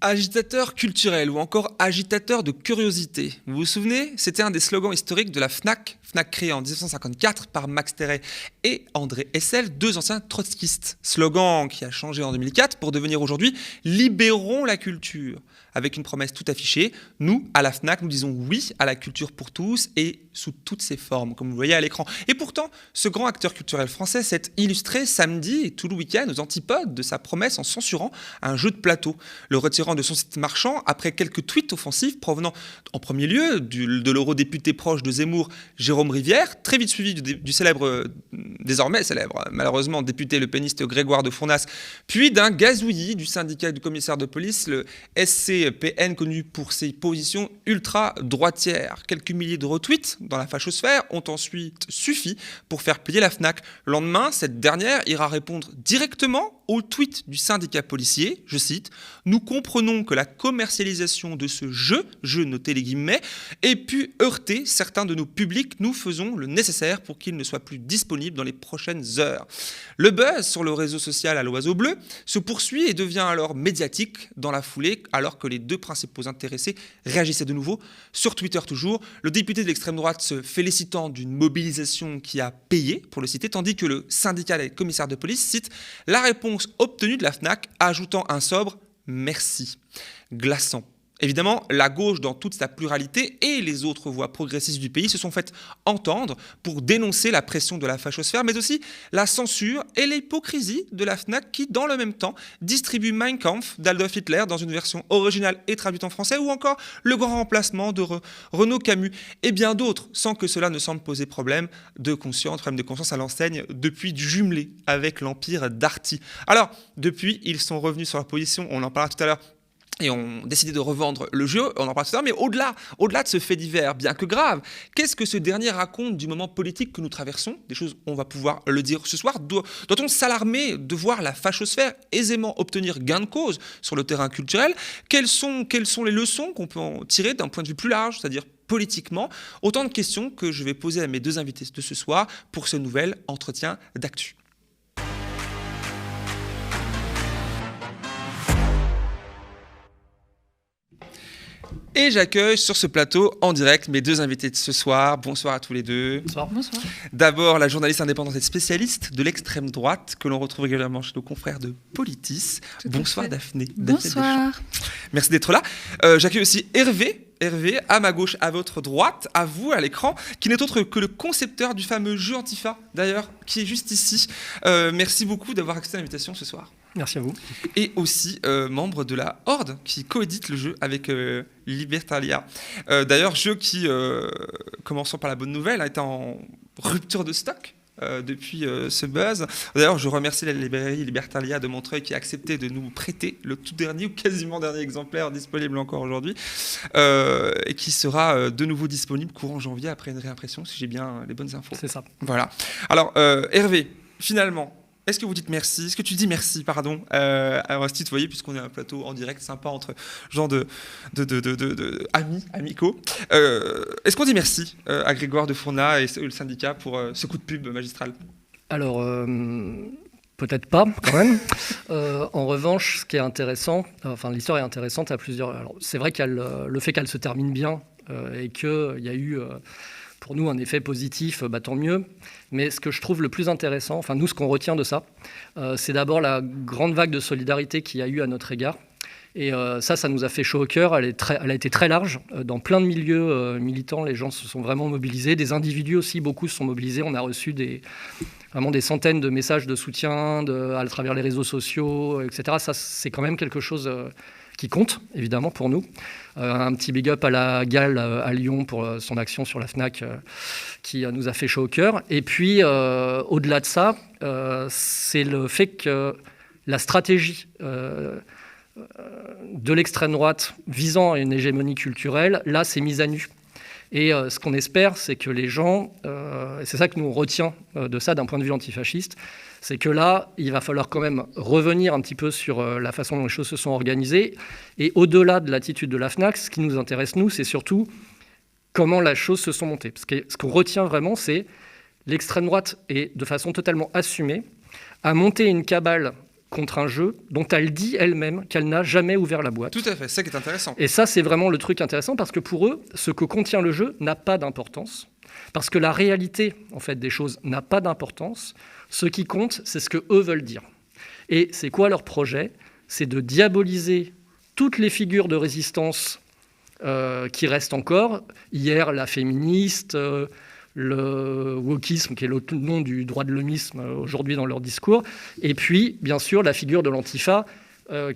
Agitateur culturel ou encore agitateur de curiosité. Vous vous souvenez? C'était un des slogans historiques de la FNAC créée en 1954 par Max Terret et André Hessel, deux anciens trotskistes. Slogan qui a changé en 2004 pour devenir aujourd'hui « Libérons la culture ». Avec une promesse tout affichée, nous, à la FNAC, nous disons oui à la culture pour tous et sous toutes ses formes, comme vous voyez à l'écran. Et pourtant, ce grand acteur culturel français s'est illustré samedi et tout le week-end aux antipodes de sa promesse en censurant un jeu de plateau, le retirant de son site marchand après quelques tweets offensifs provenant en premier lieu de l'eurodéputé proche de Zemmour, Jérôme Rivière, très vite suivi du célèbre, désormais célèbre, malheureusement député le péniste Grégoire de Fournas, puis d'un gazouillis du syndicat du commissaire de police, le SCPN, connu pour ses positions ultra-droitières. Quelques milliers de retweets dans la fachosphère ont ensuite suffi pour faire plier la FNAC. Le lendemain, cette dernière ira répondre directement au tweet du syndicat policier, je cite, « Nous comprenons que la commercialisation de ce jeu, notez les guillemets, ait pu heurter certains de nos publics. Nous faisons le nécessaire pour qu'il ne soit plus disponible dans les prochaines heures. » Le buzz sur le réseau social à l'oiseau bleu se poursuit et devient alors médiatique dans la foulée, alors que les deux principaux intéressés réagissaient de nouveau. Sur Twitter toujours, le député de l'extrême droite se félicitant d'une mobilisation qui a payé, pour le citer, tandis que le syndicat des commissaires de police cite la réponse obtenue de la FNAC, ajoutant un sobre « merci ». Glaçant. Évidemment, la gauche, dans toute sa pluralité, et les autres voix progressistes du pays se sont faites entendre pour dénoncer la pression de la fachosphère, mais aussi la censure et l'hypocrisie de la FNAC qui, dans le même temps, distribue Mein Kampf d'Adolf Hitler dans une version originale et traduite en français, ou encore Le Grand Remplacement de Renaud Camus, et bien d'autres, sans que cela ne semble poser problème de conscience à l'enseigne depuis du jumelé avec l'empire Darty. Alors, depuis, ils sont revenus sur leur position, on en parlera tout à l'heure, et ont décidé de revendre le jeu, on en parle tout à l'heure, mais au-delà de ce fait divers, bien que grave, qu'est-ce que ce dernier raconte du moment politique que nous traversons? Des choses, on va pouvoir le dire ce soir. Doit-on s'alarmer de voir la fachosphère aisément obtenir gain de cause sur le terrain culturel? Quelles sont les leçons qu'on peut en tirer d'un point de vue plus large, c'est-à-dire politiquement? Autant de questions que je vais poser à mes deux invités de ce soir pour ce nouvel entretien d'actu. Et j'accueille sur ce plateau en direct mes deux invités de ce soir. Bonsoir à tous les deux. Bonsoir. Bonsoir. D'abord, la journaliste indépendante et spécialiste de l'extrême droite que l'on retrouve régulièrement chez nos confrères de Politis. Bonsoir Daphné. Bonsoir. Merci d'être là. J'accueille aussi Hervé, à ma gauche, à votre droite, à vous, à l'écran, qui n'est autre que le concepteur du fameux jeu Antifa, d'ailleurs, qui est juste ici. Merci beaucoup d'avoir accepté l'invitation ce soir. Merci à vous. Et aussi membre de la Horde, qui coédite le jeu avec Libertalia. D'ailleurs, jeu qui, commençons par la bonne nouvelle, est en rupture de stock depuis ce buzz. D'ailleurs, je remercie la librairie Libertalia de Montreuil qui a accepté de nous prêter le tout dernier ou quasiment dernier exemplaire disponible encore aujourd'hui et qui sera de nouveau disponible courant janvier après une réimpression, si j'ai bien les bonnes infos. C'est ça. Voilà. Alors, Hervé, finalement, est-ce que vous dites merci? Est-ce que tu dis merci, pardon, on va se tutoyer puisqu'on est à un plateau en direct sympa entre gens amicaux. Est-ce qu'on dit merci à Grégoire de Fournas et le syndicat pour ce coup de pub magistral? Alors, peut-être pas, quand même. En revanche, ce qui est intéressant, l'histoire est intéressante à plusieurs... Alors, c'est vrai qu'il y a le fait qu'elle se termine bien et qu'il y a eu... pour nous, un effet positif, tant mieux. Mais ce que je trouve le plus intéressant, nous, ce qu'on retient de ça, c'est d'abord la grande vague de solidarité qu'il y a eu à notre égard. Et ça nous a fait chaud au cœur. Elle a été très large. Dans plein de milieux militants, les gens se sont vraiment mobilisés. Des individus aussi, beaucoup se sont mobilisés. On a reçu vraiment des centaines de messages de soutien à travers les réseaux sociaux, etc. Ça, c'est quand même quelque chose... qui compte, évidemment, pour nous. Un petit big up à la Gale à Lyon pour son action sur la FNAC qui nous a fait chaud au cœur. Et puis, au-delà de ça, c'est le fait que la stratégie de l'extrême droite visant à une hégémonie culturelle, là, c'est mise à nu. Et ce qu'on espère, c'est que les gens, et c'est ça que nous on retient de ça d'un point de vue antifasciste, c'est que là, il va falloir quand même revenir un petit peu sur la façon dont les choses se sont organisées. Et au-delà de l'attitude de la FNAC, ce qui nous intéresse, nous, c'est surtout comment les choses se sont montées. Parce que ce qu'on retient vraiment, c'est l'extrême droite, et de façon totalement assumée, a monté une cabale contre un jeu dont elle dit elle-même qu'elle n'a jamais ouvert la boîte. Tout à fait, c'est ça qui est intéressant. Et ça, c'est vraiment le truc intéressant parce que pour eux, ce que contient le jeu n'a pas d'importance. Parce que la réalité, en fait, des choses n'a pas d'importance. Ce qui compte, c'est ce que eux veulent dire. Et c'est quoi leur projet ? C'est de diaboliser toutes les figures de résistance qui restent encore. Hier, la féministe, le wokisme, qui est l'autre nom du droit de l'homisme aujourd'hui dans leur discours. Et puis, bien sûr, la figure de l'antifa,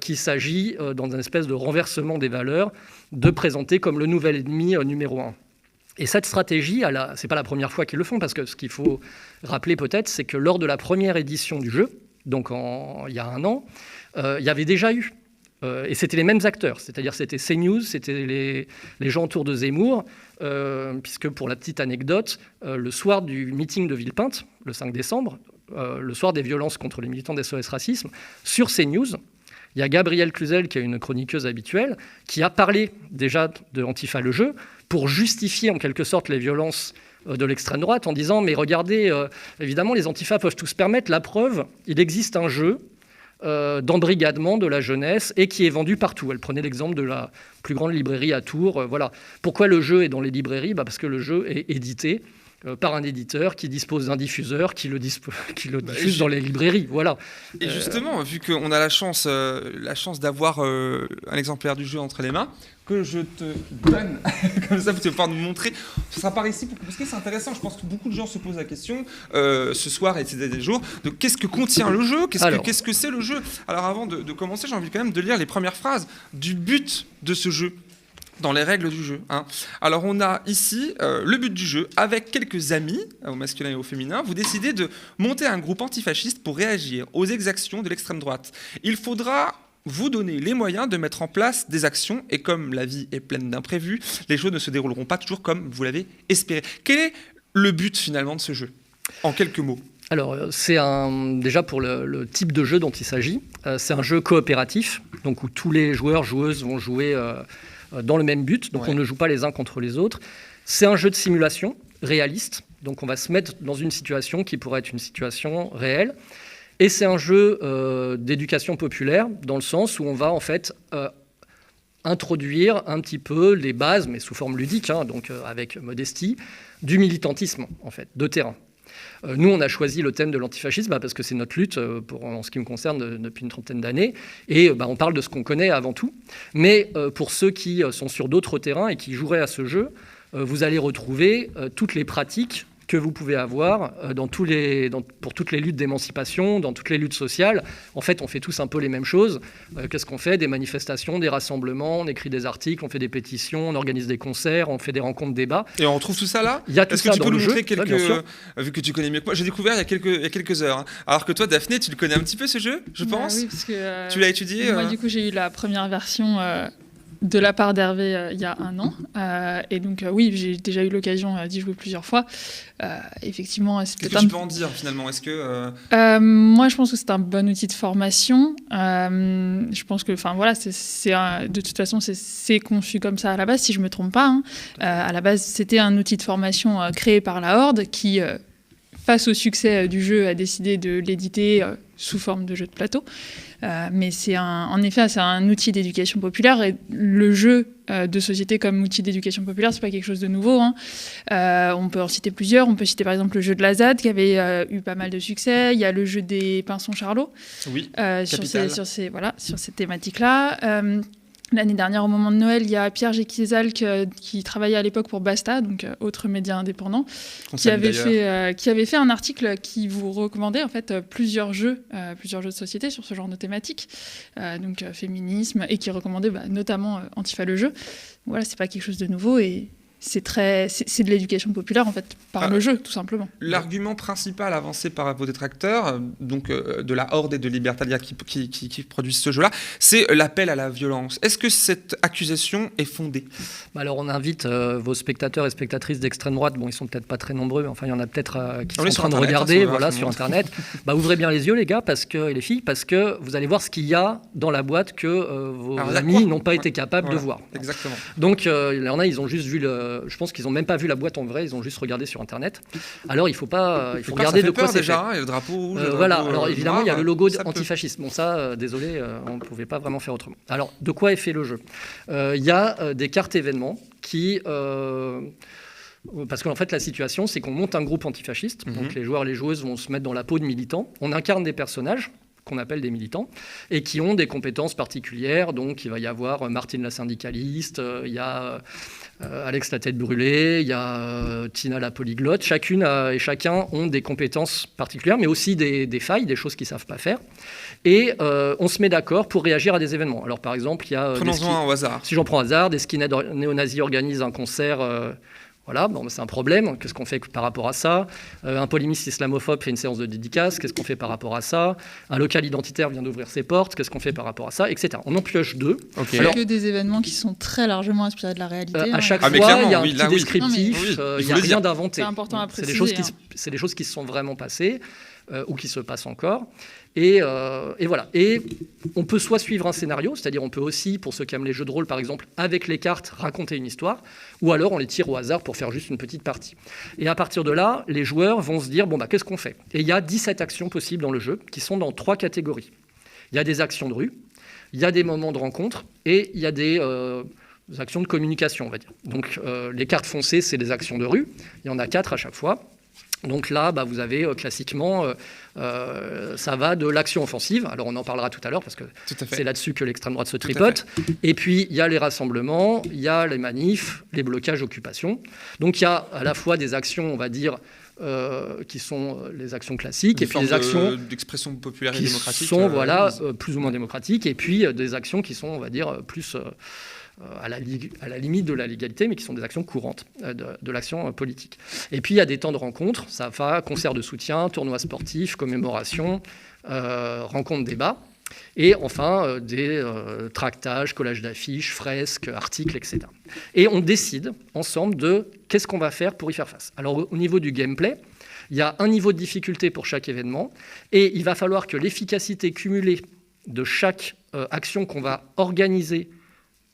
qu'il s'agit, dans une espèce de renversement des valeurs, de présenter comme le nouvel ennemi numéro un. Et cette stratégie, ce n'est pas la première fois qu'ils le font, parce que ce qu'il faut rappeler peut-être, c'est que lors de la première édition du jeu, donc il y a 1 an, il y avait déjà eu, et c'était les mêmes acteurs, c'est-à-dire c'était CNews, c'était les gens autour de Zemmour, puisque pour la petite anecdote, le soir du meeting de Villepinte, le 5 décembre, le soir des violences contre les militants d'SOS Racisme, sur CNews, il y a Gabrielle Cluzel, qui est une chroniqueuse habituelle, qui a parlé déjà de Antifa le jeu pour justifier en quelque sorte les violences de l'extrême droite en disant « mais regardez, évidemment les Antifa peuvent tout se permettre, la preuve, il existe un jeu d'embrigadement de la jeunesse et qui est vendu partout ». Elle prenait l'exemple de la plus grande librairie à Tours. Voilà. Pourquoi le jeu est dans les librairies ? Parce que le jeu est édité par un éditeur qui dispose d'un diffuseur qui le diffuse dans les librairies. Voilà. Et justement, vu qu'on a la chance d'avoir un exemplaire du jeu entre les mains, que je te donne, comme ça, tu vas pouvoir nous montrer. Ce sera par ici, parce que c'est intéressant. Je pense que beaucoup de gens se posent la question, ce soir et ces derniers jours, de qu'est-ce que contient le jeu, qu'est-ce que c'est le jeu. Alors avant de commencer, j'ai envie quand même de lire les premières phrases du but de ce jeu, dans les règles du jeu. Alors on a ici le but du jeu, avec quelques amis, au masculin et au féminin, vous décidez de monter un groupe antifasciste pour réagir aux exactions de l'extrême droite. Il faudra vous donner les moyens de mettre en place des actions, et comme la vie est pleine d'imprévus, les choses ne se dérouleront pas toujours comme vous l'avez espéré. Quel est le but finalement de ce jeu, en quelques mots ? Alors, c'est déjà pour le type de jeu dont il s'agit, c'est un jeu coopératif, donc où tous les joueurs, joueuses vont jouer dans le même but, donc on ne joue pas les uns contre les autres. C'est un jeu de simulation réaliste, donc on va se mettre dans une situation qui pourrait être une situation réelle. Et c'est un jeu d'éducation populaire, dans le sens où on va en fait introduire un petit peu les bases, mais sous forme ludique, donc avec modestie, du militantisme en fait, de terrain. Nous, on a choisi le thème de l'antifascisme parce que c'est notre lutte, en ce qui me concerne, depuis une trentaine d'années. Et on parle de ce qu'on connaît avant tout. Mais pour ceux qui sont sur d'autres terrains et qui joueraient à ce jeu, vous allez retrouver toutes les pratiques que vous pouvez avoir pour toutes les luttes d'émancipation, dans toutes les luttes sociales. En fait, on fait tous un peu les mêmes choses. Qu'est-ce qu'on fait ? Des manifestations, des rassemblements, on écrit des articles, on fait des pétitions, on organise des concerts, on fait des rencontres, débats. Et on retrouve tout ça là ? Il y a tout ça dans le jeu. Est-ce que tu peux nous montrer vu que tu connais mieux que moi, j'ai découvert il y a quelques heures. Alors que toi, Daphné, tu le connais un petit peu ce jeu, je pense ? Oui, parce que tu l'as étudié moi, du coup, j'ai eu la première version de la part d'Hervé il y a 1 an. Et donc, oui, j'ai déjà eu l'occasion d'y jouer plusieurs fois. Effectivement, c'est Qu'est-ce que tu peux en dire finalement ? Est-ce que moi, je pense que c'est un bon outil de formation. Je pense que, de toute façon, c'est conçu comme ça à la base, si je me trompe pas. À la base, c'était un outil de formation créé par la Horde qui, face au succès du jeu, a décidé de l'éditer sous forme de jeu de plateau. Mais en effet, c'est un outil d'éducation populaire, et le jeu de société comme outil d'éducation populaire, c'est pas quelque chose de nouveau. On peut en citer plusieurs. On peut citer par exemple le jeu de la ZAD qui avait eu pas mal de succès. Il y a le jeu des Pinsons Charlot, sur ces thématiques-là. L'année dernière, au moment de Noël, il y a Pierre Géquizalc qui travaillait à l'époque pour Basta, donc autre média indépendant, qui avait fait un article qui vous recommandait en fait plusieurs jeux de société sur ce genre de thématique, donc féminisme, et qui recommandait notamment Antifa le jeu. Voilà, c'est pas quelque chose de nouveau, et c'est de l'éducation populaire en fait par le jeu, tout simplement. L'argument principal avancé par vos détracteurs, donc de la Horde et de Libertalia qui produisent ce jeu-là, c'est l'appel à la violence. Est-ce que cette accusation est fondée ? Alors on invite vos spectateurs et spectatrices d'extrême droite, ils sont peut-être pas très nombreux, mais enfin il y en a peut-être qui sont en train de regarder, sur Internet. Ouvrez bien les yeux les gars, et les filles, parce que vous allez voir ce qu'il y a dans la boîte que vos amis n'ont pas été capables de voir. Exactement. Donc il y en a, ils ont juste vu je pense qu'ils n'ont même pas vu la boîte en vrai, ils ont juste regardé sur Internet. Alors il faut Le regarder de quoi peur c'est déjà, fait. hein, et le drapeau rouge. Le Voilà, drapeau, alors évidemment, il y a noir, le logo ça peut. antifasciste. Bon, ça, désolé, on ne pouvait pas vraiment faire autrement. Alors, de quoi est fait le jeu ? Il y a des cartes événements qui... parce qu'en fait, la situation, c'est qu'on monte un groupe antifasciste. Donc, les joueurs et les joueuses vont se mettre dans la peau de militants. On incarne des personnages qu'on appelle des militants, et qui ont des compétences particulières. Donc, il va y avoir Martine la syndicaliste, il y a Alex la tête brûlée, il y a Tina la polyglotte. Chacune et chacun ont des compétences particulières, mais aussi des failles, des choses qu'ils ne savent pas faire. Et on se met d'accord pour réagir à des événements. Alors, par exemple, il y a... Prenons-en au hasard. Si j'en prends au hasard, des skinheads néo-nazis organisent un concert... Voilà, bon, c'est un problème. Qu'est-ce qu'on fait par rapport à ça ? Un polémiste islamophobe fait une séance de dédicace. Qu'est-ce qu'on fait par rapport à ça ? Un local identitaire vient d'ouvrir ses portes. Qu'est-ce qu'on fait par rapport à ça ? Etc. On en pioche 2. Okay. Alors, que des événements qui sont très largement inspirés de la réalité. À chaque mais fois, clairement, il y a un oui, petit là, oui. descriptif. Il n'y a rien d'inventé. C'est important à préciser. C'est des choses qui se sont vraiment passées ou qui se passent encore. Et voilà. Et on peut soit suivre un scénario, c'est-à-dire on peut aussi, pour ceux qui aiment les jeux de rôle par exemple, avec les cartes, raconter une histoire, ou alors on les tire au hasard pour faire juste une petite partie. Et à partir de là, les joueurs vont se dire, bon, bah, qu'est-ce qu'on fait ? Et il y a 17 actions possibles dans le jeu, qui sont dans 3 catégories. Il y a des actions de rue, il y a des moments de rencontre, et il y a des actions de communication, on va dire. Donc les cartes foncées, c'est des actions de rue, il y en a 4 à chaque fois. Donc là, bah, vous avez classiquement, ça va de l'action offensive. Alors on en parlera tout à l'heure parce que c'est là-dessus que l'extrême droite se tripote. Et puis il y a les rassemblements, il y a les manifs, les blocages, occupations. Donc il y a à la fois des actions, on va dire, qui sont les actions classiques, et puis des actions d'expression populaire et qui démocratique sont plus ou moins démocratiques, et puis des actions qui sont, on va dire, plus à la limite de la légalité, mais qui sont des actions courantes de l'action politique. Et puis il y a des temps de rencontre, ça va, concerts de soutien, tournois sportifs, commémorations, rencontres, débats, et enfin des tractages, collages d'affiches, fresques, articles, etc. Et on décide ensemble de qu'est-ce qu'on va faire pour y faire face. Alors au niveau du gameplay, il y a un niveau de difficulté pour chaque événement, et il va falloir que l'efficacité cumulée de chaque action qu'on va organiser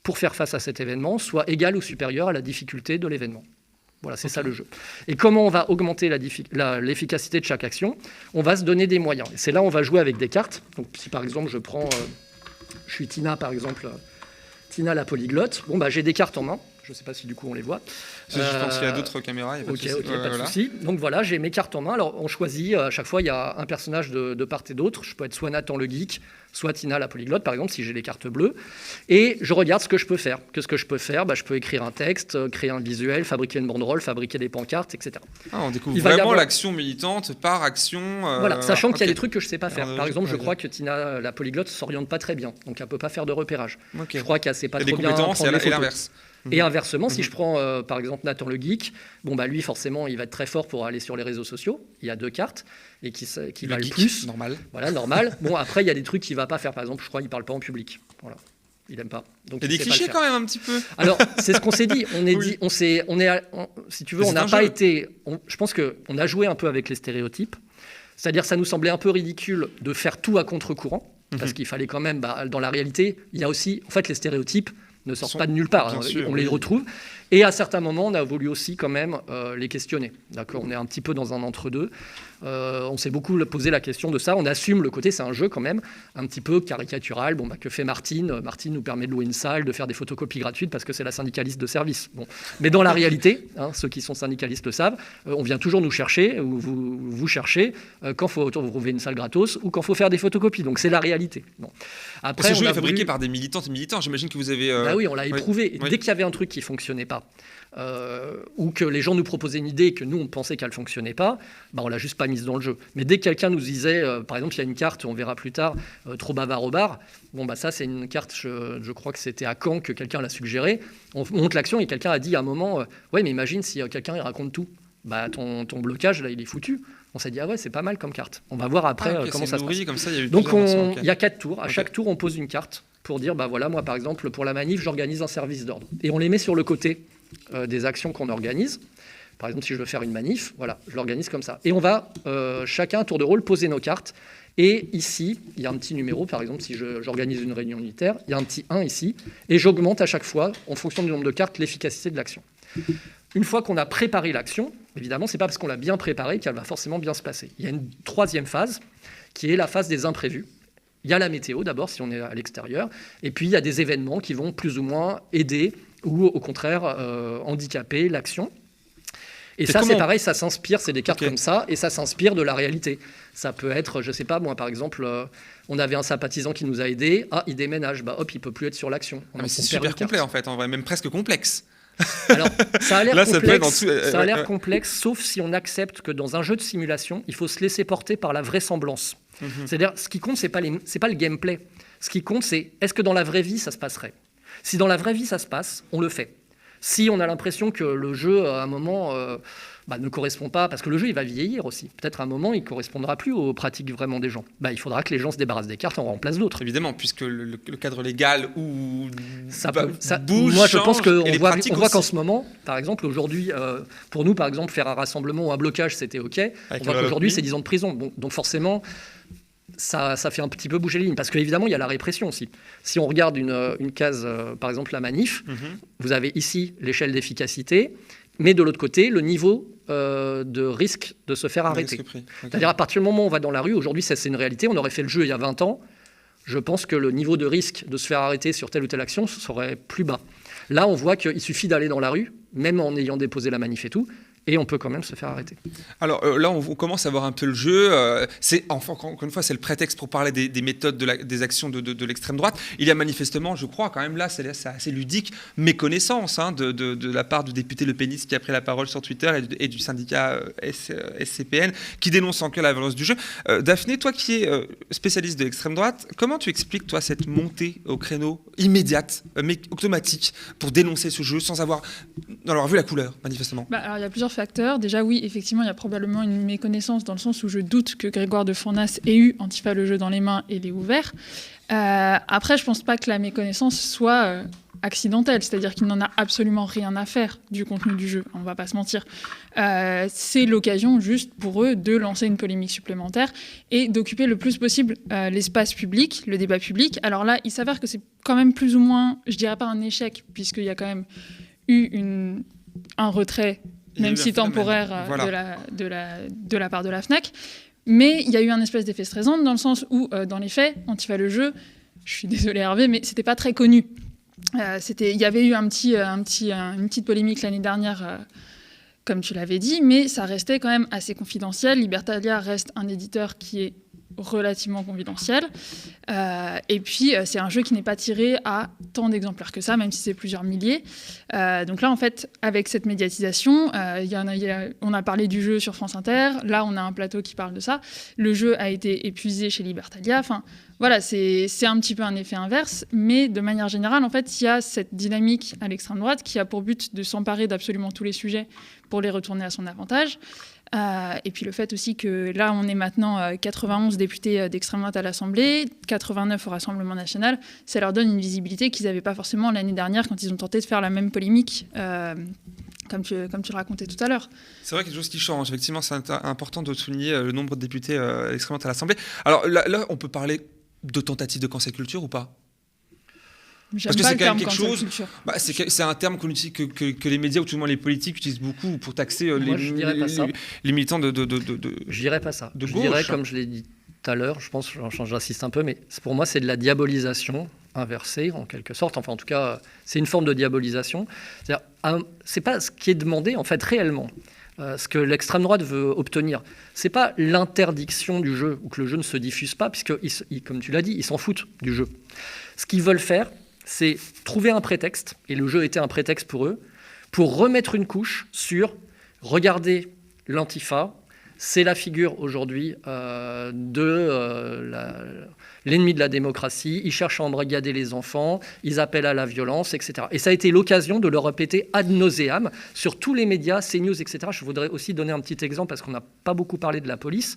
pour faire face à cet événement soit égale ou supérieure à la difficulté de l'événement. Voilà, c'est ça le jeu. Et comment on va augmenter l'efficacité de chaque action ? On va se donner des moyens. Et c'est là où on va jouer avec des cartes. Donc si par exemple je suis Tina par exemple, Tina la polyglotte, bon, bah, j'ai des cartes en main. Je ne sais pas si du coup on les voit. Je pense qu'il y a d'autres caméras. Il y a pas de souci. Donc voilà, j'ai mes cartes en main. Alors on choisit, à chaque fois il y a un personnage de part et d'autre. Je peux être soit Nathan le geek, soit Tina la polyglotte, par exemple, si j'ai les cartes bleues. Et je regarde ce que je peux faire. Qu'est-ce que je peux faire ? Bah, je peux écrire un texte, créer un visuel, fabriquer une banderole, fabriquer des pancartes, etc. On découvre vraiment l'action militante par action. Voilà, sachant qu'il y a des trucs que je ne sais pas faire. Par exemple, je crois que Tina la polyglotte ne s'oriente pas très bien. Donc elle ne peut pas faire de repérage. Je crois qu'elle ne sait pas trop bien prendre des photos. L'inverse. Et inversement, si je prends par exemple Nathan le geek, bon, bah, lui forcément il va être très fort pour aller sur les réseaux sociaux. Il y a 2 cartes et qui valent plus. Normal. Voilà, normal. Bon, après il y a des trucs qu'il ne va pas faire. Par exemple, je crois qu'il ne parle pas en public. Voilà. Il n'aime pas. Donc, il y a des clichés quand même un petit peu. Alors, c'est ce qu'on s'est dit. Si tu veux, on n'a pas été... je pense qu'on a joué un peu avec les stéréotypes. C'est-à-dire ça nous semblait un peu ridicule de faire tout à contre-courant. Parce qu'il fallait quand même... dans la réalité, il y a aussi... En fait, les stéréotypes ne sortent pas de nulle part. On les retrouve. Et à certains moments, on a voulu aussi quand même les questionner. D'accord ? On est un petit peu dans un entre-deux. On s'est beaucoup posé la question de ça. On assume le côté, c'est un jeu quand même, un petit peu caricatural. Bon, bah, que fait Martine ? Martine nous permet de louer une salle, de faire des photocopies gratuites parce que c'est la syndicaliste de service. Bon. Mais dans la réalité, ceux qui sont syndicalistes le savent, on vient toujours nous chercher, ou vous cherchez, quand il faut trouver une salle gratos ou quand il faut faire des photocopies. Donc c'est la réalité. Bon. Après, ce jeu est fabriqué par des militantes et militants. J'imagine que vous avez... Bah oui, on l'a éprouvé. Dès qu'il y avait un truc qui ne fonctionnait pas, ou que les gens nous proposaient une idée et que nous on pensait qu'elle ne fonctionnait pas, bah on l'a juste pas mise dans le jeu. Mais dès que quelqu'un nous disait, par exemple il y a une carte, on verra plus tard, trop bavard au bar, bon bah ça c'est une carte, je crois que c'était à Caen que quelqu'un l'a suggéré, on monte l'action et quelqu'un a dit à un moment, ouais mais imagine si quelqu'un il raconte tout, bah ton blocage là il est foutu. On s'est dit ouais c'est pas mal comme carte, on va voir après comment ça se passe. Comme ça, donc il y a 4 tours, à chaque tour on pose une carte pour dire bah voilà moi par exemple pour la manif j'organise un service d'ordre et on les met sur le côté des actions qu'on organise. Par exemple, si je veux faire une manif, voilà, je l'organise comme ça. Et on va, chacun à tour de rôle, poser nos cartes. Et ici, il y a un petit numéro. Par exemple, si j'organise une réunion unitaire, il y a un petit 1 ici. Et j'augmente à chaque fois, en fonction du nombre de cartes, l'efficacité de l'action. Une fois qu'on a préparé l'action, évidemment, ce n'est pas parce qu'on l'a bien préparée qu'elle va forcément bien se passer. Il y a une troisième phase, qui est la phase des imprévus. Il y a la météo d'abord, si on est à l'extérieur, et puis il y a des événements qui vont plus ou moins aider ou au contraire handicaper l'action. Et ça, c'est pareil, ça s'inspire, c'est des cartes comme ça, et ça s'inspire de la réalité. Ça peut être, je ne sais pas, moi par exemple, on avait un sympathisant qui nous a aidés, il déménage, hop, il ne peut plus être sur l'action. Mais c'est super complet en fait, en vrai, même presque complexe. Alors, ça a l'air complexe, ça a l'air complexe, sauf si on accepte que dans un jeu de simulation, il faut se laisser porter par la vraisemblance. C'est-à-dire, ce qui compte, c'est pas le gameplay. Ce qui compte, c'est est-ce que dans la vraie vie, ça se passerait ? Si dans la vraie vie, ça se passe, on le fait. Si on a l'impression que le jeu, à un moment, ne correspond pas, parce que le jeu, il va vieillir aussi. Peut-être à un moment, il ne correspondra plus aux pratiques vraiment des gens. Il faudra que les gens se débarrassent des cartes et en remplacent d'autres. Évidemment, puisque le cadre légal bouge, moi, je pense qu'on voit qu'en ce moment, par exemple, aujourd'hui, pour nous, par exemple, faire un rassemblement ou un blocage, c'était OK. On voit qu'aujourd'hui, c'est 10 ans de prison. Bon, donc forcément, ça fait un petit peu bouger les lignes. Parce qu'évidemment, il y a la répression aussi. Si on regarde une case, par exemple, la manif, vous avez ici l'échelle d'efficacité, mais de l'autre côté, le niveau de risque de se faire arrêter. C'est-à-dire, à partir du moment où on va dans la rue, aujourd'hui, ça c'est une réalité, on aurait fait le jeu il y a 20 ans, je pense que le niveau de risque de se faire arrêter sur telle ou telle action serait plus bas. Là, on voit qu'il suffit d'aller dans la rue, même en ayant déposé la manif et tout, et on peut quand même se faire arrêter. Alors là, on commence à voir un peu le jeu. Encore une fois, c'est le prétexte pour parler des méthodes des actions de l'extrême droite. Il y a manifestement, je crois, quand même là, c'est assez ludique, méconnaissance de la part du député Le Pénis qui a pris la parole sur Twitter et du syndicat SCPN qui dénonce encore la violence du jeu. Daphné, toi qui es spécialiste de l'extrême droite, comment tu expliques, toi, cette montée au créneau immédiate, mais automatique, pour dénoncer ce jeu sans avoir vu la couleur, manifestement? Alors, il y a plusieurs facteurs. Déjà, oui, effectivement, il y a probablement une méconnaissance dans le sens où je doute que Grégoire de Fournas ait eu Antifa le jeu dans les mains et l'ait ouvert. Après, je ne pense pas que la méconnaissance soit accidentelle, c'est-à-dire qu'il n'en a absolument rien à faire du contenu du jeu, on ne va pas se mentir. C'est l'occasion juste pour eux de lancer une polémique supplémentaire et d'occuper le plus possible l'espace public, le débat public. Alors là, il s'avère que c'est quand même plus ou moins, je dirais pas un échec, puisqu'il y a quand même eu un retrait, même si temporaire, de la part de la FNAC. Mais il y a eu un espèce d'effet stressant dans le sens où, dans les faits, Antifa le jeu, je suis désolée Hervé, mais c'était pas très connu. Il y avait eu une petite polémique l'année dernière, comme tu l'avais dit, mais ça restait quand même assez confidentiel. Libertalia reste un éditeur qui est relativement confidentiel. Et puis, c'est un jeu qui n'est pas tiré à tant d'exemplaires que ça, même si c'est plusieurs milliers. Donc là, en fait, avec cette médiatisation, on a parlé du jeu sur France Inter. Là, on a un plateau qui parle de ça. Le jeu a été épuisé chez Libertalia. Enfin, voilà, c'est un petit peu un effet inverse. Mais de manière générale, en fait, il y a cette dynamique à l'extrême droite qui a pour but de s'emparer d'absolument tous les sujets pour les retourner à son avantage. Et puis le fait aussi que là, on est maintenant 91 députés d'extrême droite à l'Assemblée, 89 au Rassemblement national, ça leur donne une visibilité qu'ils n'avaient pas forcément l'année dernière quand ils ont tenté de faire la même polémique, comme tu le racontais tout à l'heure. C'est vrai qu'il y a des choses qui changent. Effectivement, c'est important de souligner le nombre de députés d'extrême droite à l'Assemblée. Alors là, on peut parler de tentative de cancel culture ou pas ? Parce que c'est quand même quelque chose. C'est un terme que les médias ou tout le monde les politiques utilisent beaucoup pour taxer les militants de Je dirais pas ça. De je gauche. Dirais, comme je l'ai dit tout à l'heure, je pense, j'insiste un peu, mais pour moi, c'est de la diabolisation inversée en quelque sorte. Enfin, en tout cas, c'est une forme de diabolisation. C'est-à-dire, c'est pas ce qui est demandé en fait réellement. Ce que l'extrême droite veut obtenir, c'est pas l'interdiction du jeu ou que le jeu ne se diffuse pas, puisque comme tu l'as dit, ils s'en foutent du jeu. Ce qu'ils veulent faire, c'est trouver un prétexte, et le jeu était un prétexte pour eux, pour remettre une couche sur « regardez l'Antifa, c'est la figure aujourd'hui l'ennemi de la démocratie, ils cherchent à embrigader les enfants, ils appellent à la violence, etc. » Et ça a été l'occasion de le répéter ad nauseam sur tous les médias, CNews, etc. Je voudrais aussi donner un petit exemple, parce qu'on n'a pas beaucoup parlé de la police.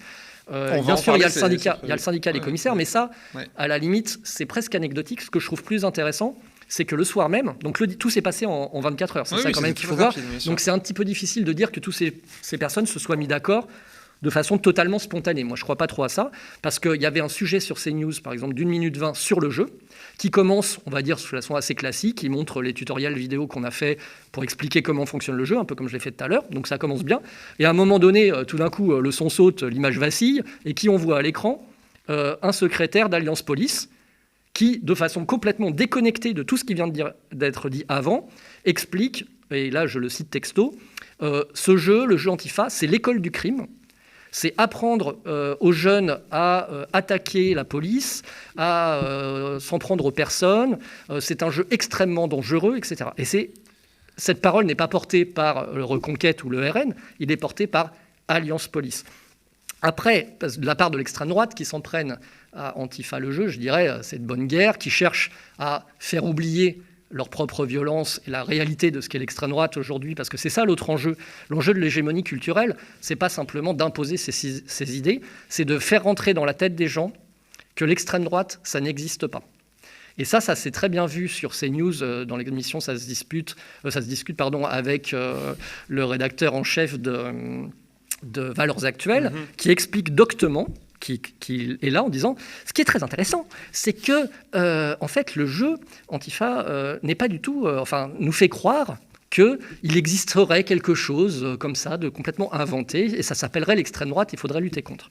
Bien sûr, il y a le syndicat des commissaires, mais ça, à la limite, c'est presque anecdotique. Ce que je trouve plus intéressant, c'est que le soir même, donc tout s'est passé en 24 heures, c'est ça quand même qu'il faut voir. Donc c'est un petit peu difficile de dire que toutes ces personnes se soient mis d'accord de façon totalement spontanée. Moi, je ne crois pas trop à ça, parce qu'il y avait un sujet sur CNews, par exemple, d'1 minute 20 sur le jeu, qui commence, on va dire, de façon assez classique, qui montre les tutoriels vidéo qu'on a fait pour expliquer comment fonctionne le jeu, un peu comme je l'ai fait tout à l'heure, donc ça commence bien. Et à un moment donné, tout d'un coup, le son saute, l'image vacille, et qui on voit à l'écran un secrétaire d'Alliance Police, qui, de façon complètement déconnectée de tout ce qui vient d'être dit avant, explique, et là je le cite texto, ce jeu, le jeu Antifa, c'est l'école du crime, c'est apprendre aux jeunes à attaquer la police, à s'en prendre aux personnes, c'est un jeu extrêmement dangereux, etc. Et cette parole n'est pas portée par le Reconquête ou le RN, il est porté par Alliance Police. Après, de la part de l'extrême droite qui s'en prennent à Antifa le jeu, je dirais, c'est de bonne guerre, qui cherchent à faire oublier leur propre violence et la réalité de ce qu'est l'extrême droite aujourd'hui, parce que c'est ça l'autre enjeu. L'enjeu de l'hégémonie culturelle, c'est pas simplement d'imposer ses idées, c'est de faire rentrer dans la tête des gens que l'extrême droite, ça n'existe pas. Et ça s'est très bien vu sur CNews, dans l'émission Ça se discute avec le rédacteur en chef de Valeurs Actuelles, qui explique doctement, qui est là en disant ce qui est très intéressant, c'est que en fait le jeu Antifa n'est pas du tout, nous fait croire qu'il existerait quelque chose comme ça de complètement inventé et ça s'appellerait l'extrême droite, il faudrait lutter contre.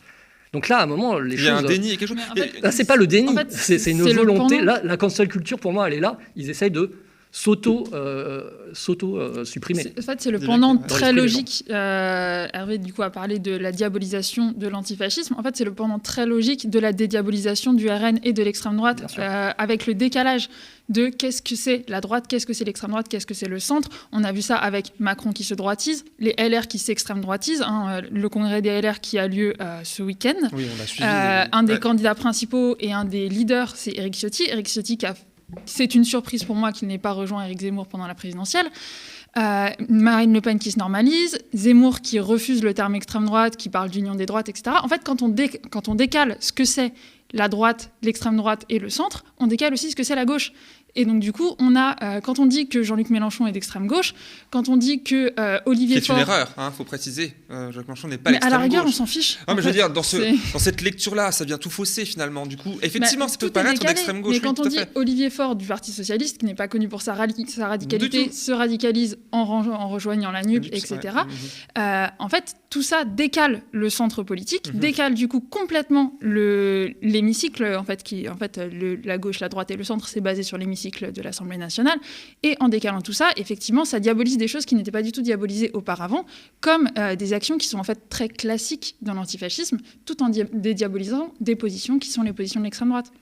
Donc là, à un moment, les choses... Il y a un déni et quelque chose... Là, c'est pas le déni, en fait, c'est une volonté. Là, la cancel culture, pour moi, elle est là. Ils essayent de s'auto-supprimer. En fait, c'est le pendant très logique. Hervé, du coup, a parlé de la diabolisation de l'antifascisme. En fait, c'est le pendant très logique de la dédiabolisation du RN et de l'extrême droite, avec le décalage de qu'est-ce que c'est la droite, qu'est-ce que c'est l'extrême droite, qu'est-ce que c'est le centre. On a vu ça avec Macron qui se droitise, les LR qui s'extrême droitisent, le congrès des LR qui a lieu ce week-end. Oui, on l'a suivi. Un des candidats principaux et un des leaders, c'est Éric Ciotti. Éric Ciotti c'est une surprise pour moi qu'il n'ait pas rejoint Éric Zemmour pendant la présidentielle. Marine Le Pen qui se normalise, Zemmour qui refuse le terme extrême droite, qui parle d'union des droites, etc. En fait, quand on décale ce que c'est la droite, l'extrême droite et le centre, on décale aussi ce que c'est la gauche. Et donc, du coup, quand on dit que Jean-Luc Mélenchon est d'extrême gauche, quand on dit que Olivier Faure... C'est une erreur, il faut préciser. Jean-Luc Mélenchon n'est pas l'extrême gauche. À la rigueur, on s'en fiche. Non, mais je veux dire, dans cette lecture-là, ça vient tout fausser, finalement. Du coup, effectivement, ça peut paraître d'extrême gauche. Mais quand on dit Olivier Faure du Parti Socialiste, qui n'est pas connu pour sa radicalité, se radicalise en rejoignant la NUP, etc. En fait, tout ça décale le centre politique, décale du coup complètement l'hémicycle. La gauche, la droite et le centre, c'est basé sur l'hémicycle de l'Assemblée nationale. Et en décalant tout ça, effectivement, ça diabolise des choses qui n'étaient pas du tout diabolisées auparavant, comme des actions qui sont en fait très classiques dans l'antifascisme, tout en dédiabolisant des positions qui sont les positions de l'extrême droite.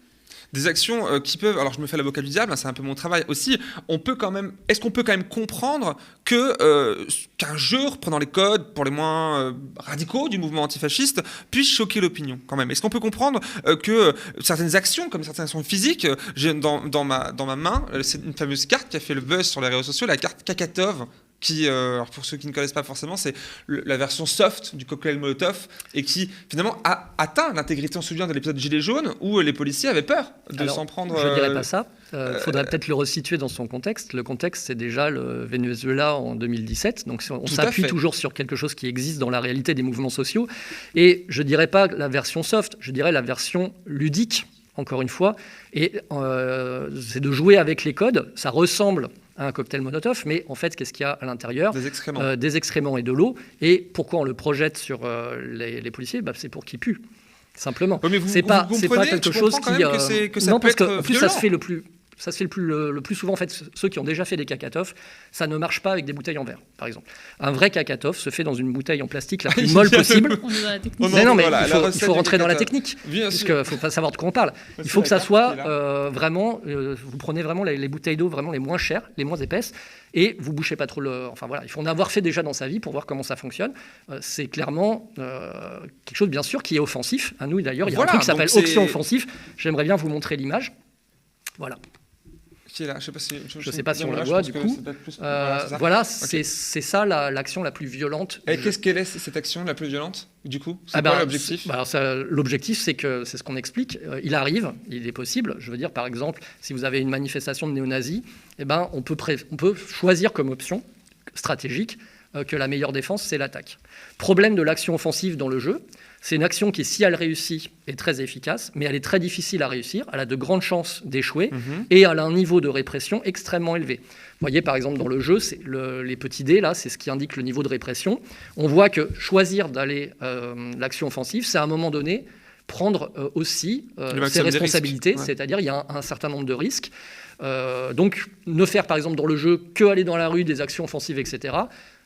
Des actions qui peuvent, alors je me fais l'avocat du diable, c'est un peu mon travail aussi, est-ce qu'on peut quand même comprendre qu'un jeu reprenant les codes pour les moins radicaux du mouvement antifasciste puisse choquer l'opinion quand même? Est-ce qu'on peut comprendre que certaines actions, comme certaines actions physiques, j'ai dans ma main, c'est une fameuse carte qui a fait le buzz sur les réseaux sociaux, la carte Kakatov, qui, alors pour ceux qui ne connaissent pas forcément, c'est la version soft du cocktail Molotov et qui finalement a atteint l'intégrité. On se souvient de l'épisode Gilets jaunes où les policiers avaient peur de s'en prendre. Je ne dirais pas ça. Il faudrait peut-être le resituer dans son contexte. Le contexte, c'est déjà le Venezuela en 2017. Donc on s'appuie toujours sur quelque chose qui existe dans la réalité des mouvements sociaux. Et je ne dirais pas la version soft, je dirais la version ludique, encore une fois. Et c'est de jouer avec les codes. Ça ressemble à un cocktail Molotov, mais en fait, qu'est-ce qu'il y a à l'intérieur? Des excréments et de l'eau. Et pourquoi on le projette sur les policiers? C'est pour qu'ils puent, simplement. Oui, c'est pas quelque chose qui... non, parce qu'en plus, ça se fait le plus souvent, en fait, ceux qui ont déjà fait des Kakatov, ça ne marche pas avec des bouteilles en verre, par exemple. Un vrai Kakatov se fait dans une bouteille en plastique la plus molle possible. On est dans la technique. Il faut rentrer dans la technique, parce qu'il ne faut pas savoir de quoi on parle. Il faut que ça soit vraiment... vous prenez vraiment les bouteilles d'eau vraiment les moins chères, les moins épaisses, et vous bouchez pas trop le... Enfin voilà, il faut en avoir fait déjà dans sa vie pour voir comment ça fonctionne. C'est clairement quelque chose, bien sûr, qui est offensif. À nous, d'ailleurs, il y a un truc qui s'appelle Option Offensif. J'aimerais bien vous montrer l'image. Voilà. Qui est là. Je ne sais pas si on la voit, du coup. Voilà, c'est ça l'action la plus violente. Et qu'est-ce qu'elle est, cette action la plus violente, du coup? C'est quoi l'objectif? L'objectif, c'est ce qu'on explique. Il arrive, il est possible. Je veux dire, par exemple, si vous avez une manifestation de néo-nazis, on peut choisir comme option stratégique que la meilleure défense, c'est l'attaque. Problème de l'action offensive dans le jeu, c'est une action qui, si elle réussit, est très efficace, mais elle est très difficile à réussir, elle a de grandes chances d'échouer, et elle a un niveau de répression extrêmement élevé. Vous voyez, par exemple, dans le jeu, les petits dés, là, c'est ce qui indique le niveau de répression. On voit que choisir d'aller l'action offensive, c'est à un moment donné prendre aussi ses responsabilités, c'est-à-dire il y a un certain nombre de risques. Donc, ne faire, par exemple, dans le jeu que aller dans la rue, des actions offensives, etc.,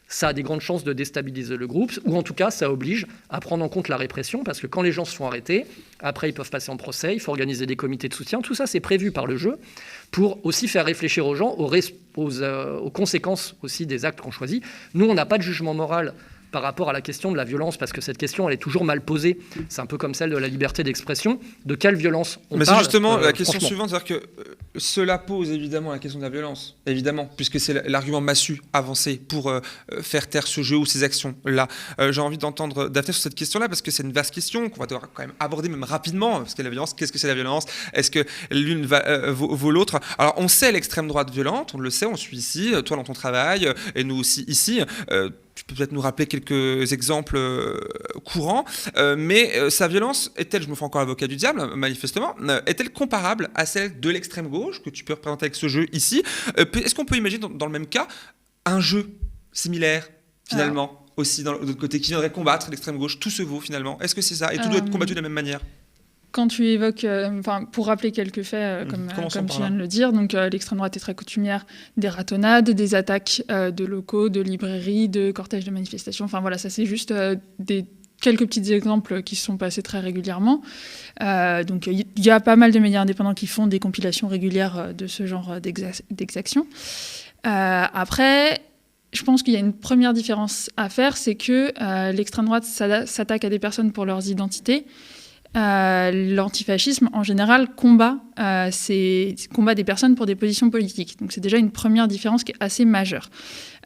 ça a des grandes chances de déstabiliser le groupe, ou en tout cas, ça oblige à prendre en compte la répression, parce que quand les gens se font arrêter, après, ils peuvent passer en procès, il faut organiser des comités de soutien. Tout ça, c'est prévu par le jeu, pour aussi faire réfléchir aux gens, aux conséquences aussi des actes qu'on choisit. Nous, on n'a pas de jugement moral par rapport à la question de la violence, parce que cette question, elle est toujours mal posée. C'est un peu comme celle de la liberté d'expression. De quelle violence on parle ? C'est justement la question suivante, c'est-à-dire que cela pose évidemment la question de la violence, évidemment, puisque c'est l'argument massu avancé pour faire taire ce jeu ou ces actions-là. J'ai envie d'entendre Daphné sur cette question-là, parce que c'est une vaste question qu'on va devoir quand même aborder même rapidement, parce que la violence, qu'est-ce que c'est la violence ? Est-ce que l'une vaut l'autre ? Alors, on sait l'extrême droite violente, on le sait, on suit ici, toi dans ton travail, et nous aussi ici. Tu peux peut-être nous rappeler quelques exemples courants, mais sa violence est-elle, je me fais encore l'avocat du diable, manifestement, est-elle comparable à celle de l'extrême gauche que tu peux représenter avec ce jeu ici ? Est-ce qu'on peut imaginer dans le même cas un jeu similaire, finalement, aussi de l'autre côté, qui viendrait combattre l'extrême gauche ? Tout se vaut finalement. Est-ce que c'est ça ? Et tout doit être combattu de la même manière ? Quand tu évoques, pour rappeler quelques faits, comme tu viens de le dire, donc l'extrême droite est très coutumière des ratonnades, des attaques de locaux, de librairies, de cortèges de manifestations. Enfin voilà, ça c'est juste quelques petits exemples qui se sont passés très régulièrement. Donc il y a pas mal de médias indépendants qui font des compilations régulières de ce genre d'exactions. Après, je pense qu'il y a une première différence à faire, c'est que l'extrême droite s'attaque à des personnes pour leurs identités. L'antifascisme, en général, combat des personnes pour des positions politiques. Donc c'est déjà une première différence qui est assez majeure,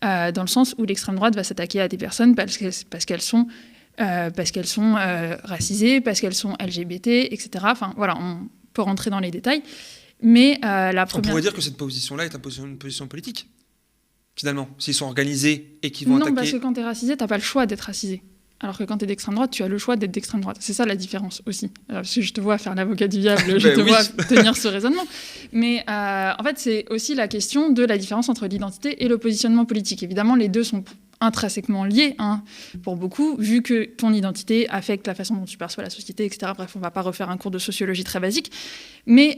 dans le sens où l'extrême droite va s'attaquer à des personnes parce qu'elles sont racisées, parce qu'elles sont LGBT, etc. Enfin voilà, on peut rentrer dans les détails. Mais on pourrait dire que cette position-là est une position politique, finalement, s'ils sont organisés et qu'ils vont attaquer... Non, parce que quand tu es racisé, tu n'as pas le choix d'être racisé. Alors que quand tu es d'extrême droite, tu as le choix d'être d'extrême droite. C'est ça la différence aussi. Parce que je te vois faire l'avocat du diable, je te vois tenir ce raisonnement. Mais en fait, c'est aussi la question de la différence entre l'identité et le positionnement politique. Évidemment, les deux sont intrinsèquement liés, pour beaucoup, vu que ton identité affecte la façon dont tu perçois la société, etc. Bref, on ne va pas refaire un cours de sociologie très basique. Mais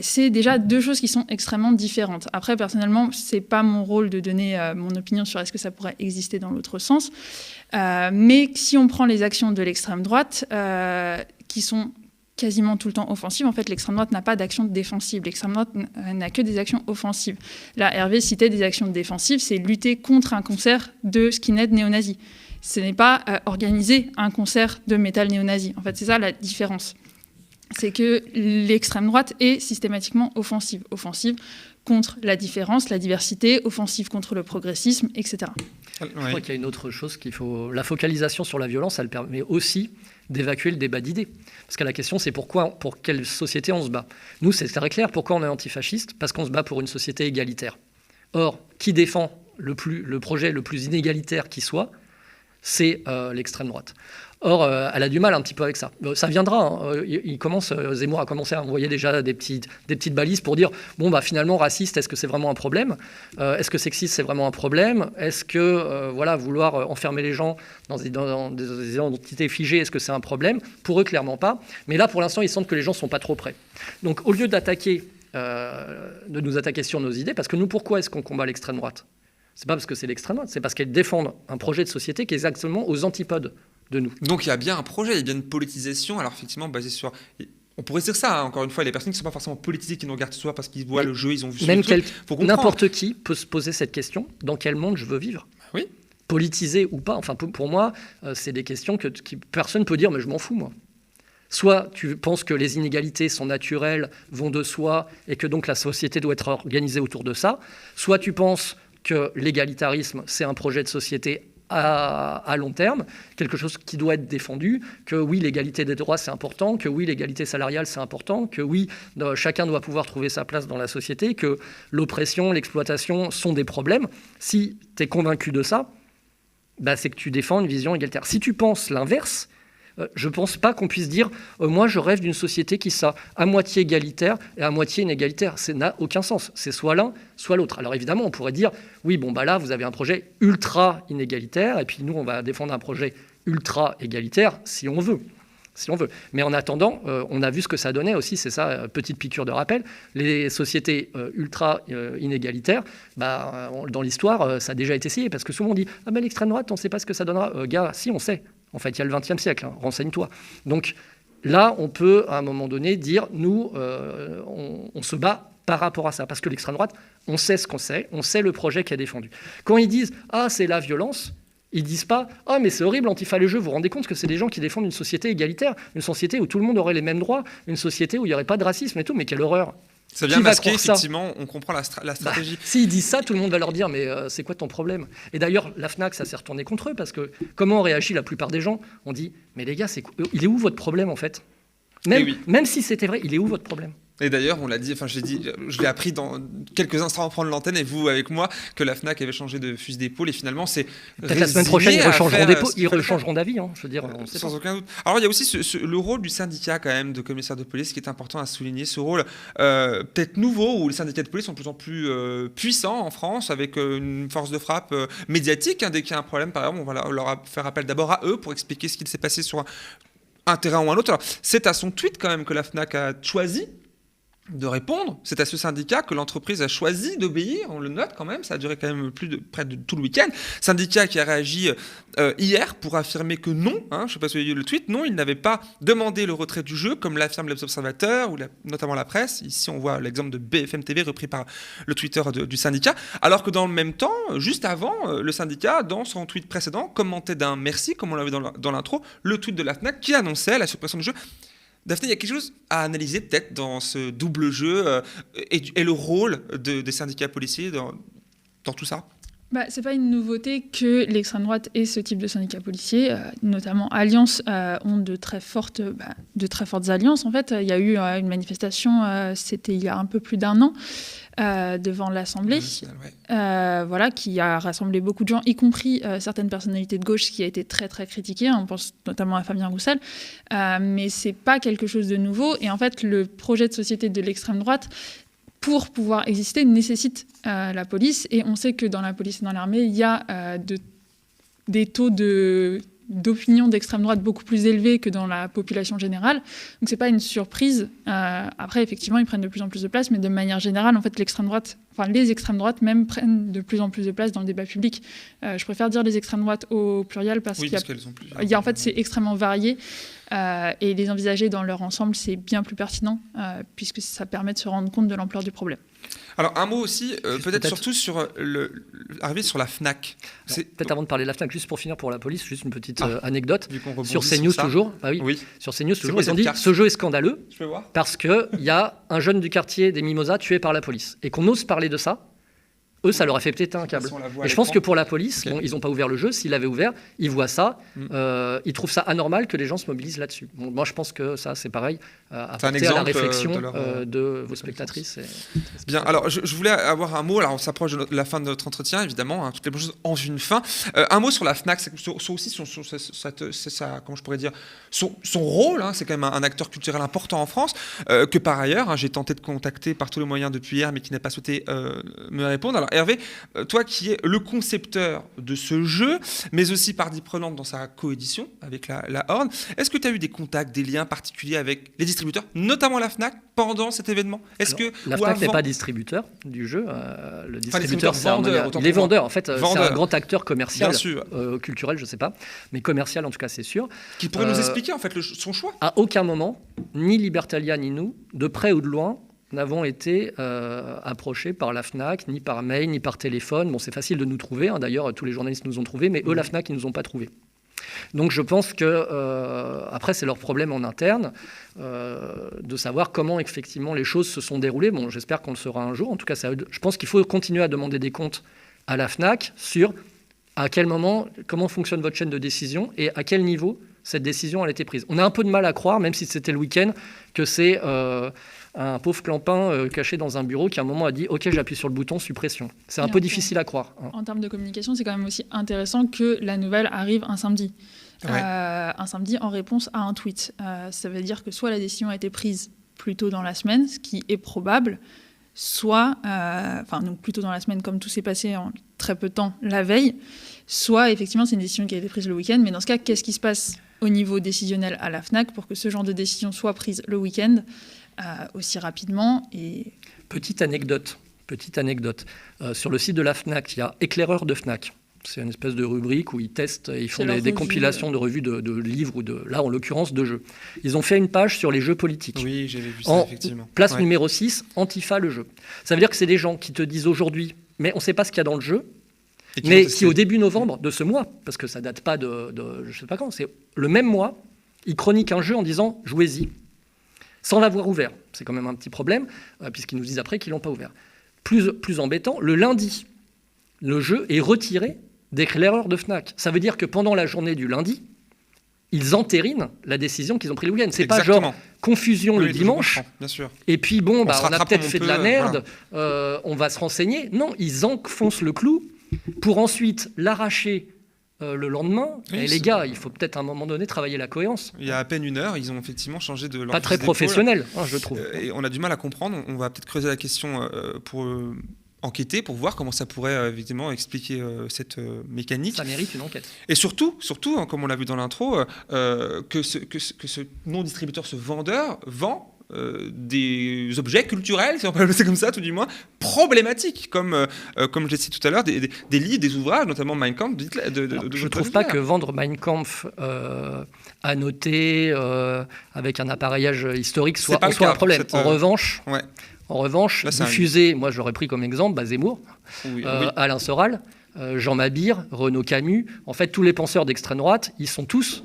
c'est déjà deux choses qui sont extrêmement différentes. Après, personnellement, ce n'est pas mon rôle de donner mon opinion sur est-ce que ça pourrait exister dans l'autre sens. Mais si on prend les actions de l'extrême droite, qui sont quasiment tout le temps offensives, en fait, l'extrême droite n'a pas d'action défensive. L'extrême droite n'a que des actions offensives. Là, Hervé citait des actions défensives, c'est lutter contre un concert de skinhead néo-nazi. Ce n'est pas organiser un concert de métal néo-nazi. En fait, c'est ça la différence. C'est que l'extrême droite est systématiquement offensive. Offensive contre la différence, la diversité, offensive contre le progressisme, etc. Je crois qu'il y a une autre chose qu'il faut... La focalisation sur la violence, elle permet aussi d'évacuer le débat d'idées. Parce que la question, c'est pour quelle société on se bat. Nous, c'est très clair. Pourquoi on est antifasciste ? Parce qu'on se bat pour une société égalitaire. Or, qui défend le projet le plus inégalitaire qui soit, c'est l'extrême droite. Or, elle a du mal un petit peu avec ça. Ça viendra. Zemmour a commencé à envoyer déjà des petites balises pour dire bon, bah, finalement, raciste, est-ce que c'est vraiment un problème ? Est-ce que sexiste, c'est vraiment un problème ? Est-ce que vouloir enfermer les gens dans des identités figées, est-ce que c'est un problème ? Pour eux, clairement pas. Mais là, pour l'instant, ils sentent que les gens ne sont pas trop prêts. Donc, au lieu de nous attaquer sur nos idées, parce que nous, pourquoi est-ce qu'on combat l'extrême droite ? C'est pas parce que c'est l'extrême droite, c'est parce qu'elle défend un projet de société qui est exactement aux antipodes de nous. Donc il y a bien un projet, il y a bien une politisation, alors effectivement basée sur... On pourrait dire ça, encore une fois, les personnes qui ne sont pas forcément politisées, qui nous regardent soit parce qu'ils voient le jeu, ils ont vu même n'importe qui peut se poser cette question, dans quel monde je veux vivre ? Oui. Politisé ou pas, enfin pour moi, c'est des questions que personne ne peut dire, mais je m'en fous moi. Soit tu penses que les inégalités sont naturelles, vont de soi, et que donc la société doit être organisée autour de ça, soit tu penses que l'égalitarisme, c'est un projet de société à long terme, quelque chose qui doit être défendu, que oui, l'égalité des droits, c'est important, que oui, l'égalité salariale, c'est important, que oui, chacun doit pouvoir trouver sa place dans la société, que l'oppression, l'exploitation sont des problèmes. Si tu es convaincu de ça, c'est que tu défends une vision égalitaire. Si tu penses l'inverse, je ne pense pas qu'on puisse dire moi je rêve d'une société qui soit à moitié égalitaire et à moitié inégalitaire. Ça n'a aucun sens. C'est soit l'un, soit l'autre. Alors évidemment, on pourrait dire oui, là vous avez un projet ultra inégalitaire et puis nous on va défendre un projet ultra égalitaire si on veut. Mais en attendant, on a vu ce que ça donnait aussi, c'est ça, petite piqûre de rappel, les sociétés ultra inégalitaires, dans l'histoire, ça a déjà été essayé, parce que souvent on dit « Ah ben l'extrême droite, on ne sait pas ce que ça donnera. Gars, si, on sait. En fait, il y a le XXe siècle, renseigne-toi. » Donc là, on peut, à un moment donné, dire « Nous, on se bat par rapport à ça. » Parce que l'extrême droite, on sait ce qu'on sait, on sait le projet qui a défendu. Quand ils disent « Ah, c'est la violence », ils disent pas « Ah, mais c'est horrible, Antifa les jeux, vous vous rendez compte que c'est des gens qui défendent une société égalitaire, une société où tout le monde aurait les mêmes droits, une société où il n'y aurait pas de racisme et tout, mais quelle horreur !» Ça vient masquer, effectivement, on comprend la stratégie. S'ils disent ça, tout le monde va leur dire « Mais c'est quoi ton problème ?» Et d'ailleurs, la FNAC, ça s'est retourné contre eux, parce que comment réagit la plupart des gens ? On dit « Mais les gars, il est où votre problème, en fait ?» Même si c'était vrai, il est où votre problème ? Et d'ailleurs, on l'a dit, je l'ai appris dans quelques instants avant de prendre l'antenne, et vous avec moi, que la FNAC avait changé de fusil d'épaule, et finalement, c'est peut-être la semaine prochaine, ils rechangeront d'avis, je veux dire. Sans aucun doute. Alors, il y a aussi le rôle du syndicat, quand même, de commissaires de police, qui est important à souligner, ce rôle peut-être nouveau, où les syndicats de police sont de plus en plus puissants en France, avec une force de frappe médiatique. Dès qu'il y a un problème, par exemple, on va leur faire appel d'abord à eux pour expliquer ce qu'il s'est passé sur un terrain ou un autre. Alors, c'est à son tweet, quand même, que la FNAC a choisi de répondre. C'est à ce syndicat que l'entreprise a choisi d'obéir, on le note quand même, ça a duré quand même près de tout le week-end. Syndicat qui a réagi hier pour affirmer que non, je ne sais pas si vous avez vu le tweet, non, il n'avait pas demandé le retrait du jeu, comme l'affirment les observateurs, ou notamment la presse. Ici, on voit l'exemple de BFM TV repris par le Twitter du syndicat, alors que dans le même temps, juste avant, le syndicat, dans son tweet précédent, commentait d'un merci, comme on l'avait dans l'intro, le tweet de la FNAC qui annonçait la suppression du jeu. Daphné, il y a quelque chose à analyser peut-être dans ce double jeu et le rôle des syndicats policiers dans tout ça ? C'est pas une nouveauté que l'extrême droite ait ce type de syndicats policiers, notamment Alliance ont de très fortes alliances. En fait, il y a eu une manifestation, c'était il y a un peu plus d'1 an, devant l'Assemblée, qui a rassemblé beaucoup de gens, y compris certaines personnalités de gauche, ce qui a été très très critiqué. On pense notamment à Fabien Roussel, mais c'est pas quelque chose de nouveau. Et en fait, le projet de société de l'extrême droite, pour pouvoir exister, nécessite la police. Et on sait que dans la police et dans l'armée, il y a des taux d'opinion d'extrême droite beaucoup plus élevés que dans la population générale. Donc c'est pas une surprise. Après, effectivement, ils prennent de plus en plus de place, mais de manière générale, en fait, les extrêmes droites même prennent de plus en plus de place dans le débat public. Je préfère dire les extrêmes droites au pluriel parce en fait, c'est extrêmement varié. Et les envisager dans leur ensemble, c'est bien plus pertinent, puisque ça permet de se rendre compte de l'ampleur du problème. Alors, un mot aussi, peut-être surtout sur arriver sur la FNAC. Peut-être avant de parler de la FNAC, juste pour finir pour la police, juste une petite anecdote. Sur CNews toujours. Oui. Sur CNews toujours, ils ont dit ce jeu est scandaleux parce qu'il y a un jeune du quartier des Mimosas tué par la police. Et qu'on ose parler de ça. Eux, ça leur a fait péter un câble. Et je pense que pour la police, ils n'ont pas ouvert le jeu. S'ils l'avaient ouvert, ils voient ça. Ils trouvent ça anormal que les gens se mobilisent là-dessus. Bon, moi, je pense que ça, c'est pareil. Apporter à la réflexion de vos spectatrices. Bien, alors, je voulais avoir un mot. Alors, on s'approche de la fin de notre entretien, évidemment. Toutes les bonnes choses ont une fin. Un mot sur la FNAC, aussi comment je pourrais dire, son rôle. C'est quand même un acteur culturel important en France, que par ailleurs, j'ai tenté de contacter par tous les moyens depuis hier, mais qui n'a pas souhaité me répondre. Alors, Hervé, toi qui es le concepteur de ce jeu, mais aussi partie prenante dans sa coédition avec la Horde, est-ce que tu as eu des contacts, des liens particuliers avec les distributeurs, notamment la FNAC, pendant cet événement ? La FNAC n'est pas distributeur du jeu. Le distributeur, il est vendeur. En fait, c'est un grand acteur commercial, culturel, je ne sais pas, mais commercial en tout cas, c'est sûr. Qui pourrait nous expliquer en fait son choix ? À aucun moment, ni Libertalia ni nous, de près ou de loin, n'avons été approchés par la FNAC, ni par mail, ni par téléphone. Bon, c'est facile de nous trouver, d'ailleurs, tous les journalistes nous ont trouvés, mais eux, la FNAC, ils ne nous ont pas trouvés. Donc je pense que, après, c'est leur problème en interne, de savoir comment, effectivement, les choses se sont déroulées. Bon, j'espère qu'on le saura un jour. En tout cas, je pense qu'il faut continuer à demander des comptes à la FNAC sur à quel moment, comment fonctionne votre chaîne de décision et à quel niveau cette décision a été prise. On a un peu de mal à croire, même si c'était le week-end, que c'est à un pauvre clampin caché dans un bureau qui à un moment a dit « Ok, j'appuie sur le bouton suppression ». C'est un peu difficile à croire. En termes de communication, c'est quand même aussi intéressant que la nouvelle arrive un samedi. Ouais. Un samedi en réponse à un tweet. Ça veut dire que soit la décision a été prise plus tôt dans la semaine, ce qui est probable, soit, donc plus tôt dans la semaine comme tout s'est passé en très peu de temps la veille, soit effectivement c'est une décision qui a été prise le week-end. Mais dans ce cas, qu'est-ce qui se passe au niveau décisionnel à la FNAC pour que ce genre de décision soit prise le week-end aussi rapidement Petite anecdote. Sur le site de la FNAC, il y a éclaireur de FNAC. C'est une espèce de rubrique où ils testent et ils font des compilations de revues de livres ou là en l'occurrence de jeux. Ils ont fait une page sur les jeux politiques. Oui, j'avais vu ça, effectivement. Place numéro 6, Antifa le jeu. Ça veut dire que c'est des gens qui te disent aujourd'hui, mais on ne sait pas ce qu'il y a dans le jeu, mais qui au début novembre de ce mois, parce que ça date pas de je ne sais pas quand, c'est le même mois, ils chroniquent un jeu en disant « jouez-y », sans l'avoir ouvert. C'est quand même un petit problème, puisqu'ils nous disent après qu'ils ne l'ont pas ouvert. Plus embêtant, le lundi, le jeu est retiré d'éclaireur de FNAC. Ça veut dire que pendant la journée du lundi, ils entérinent la décision qu'ils ont prise le week-end. C'est pas genre confusion le dimanche, bien sûr. Et puis on a peut-être fait de la merde, on va se renseigner. Non, ils enfoncent le clou pour ensuite l'arracher le lendemain. Oui, et les gars, il faut peut-être à un moment donné travailler la cohérence. Il y a à peine une heure, ils ont effectivement changé de leur pas très professionnel, je trouve. Et on a du mal à comprendre. On va peut-être creuser la question pour enquêter, pour voir comment ça pourrait évidemment expliquer cette mécanique. Ça mérite une enquête. Et surtout comme on l'a vu dans l'intro, que ce non-distributeur, ce vendeur, vend des objets culturels, si on peut appeler ça comme ça, tout du moins, problématiques, comme je l'ai dit tout à l'heure, des livres, des ouvrages, notamment Mein Kampf. Je ne trouve pas que vendre Mein Kampf annoté avec un appareillage historique soit un problème. En revanche, diffuser, moi j'aurais pris comme exemple Zemmour, Alain Soral, Jean Mabir, Renaud Camus, en fait tous les penseurs d'extrême droite, ils sont tous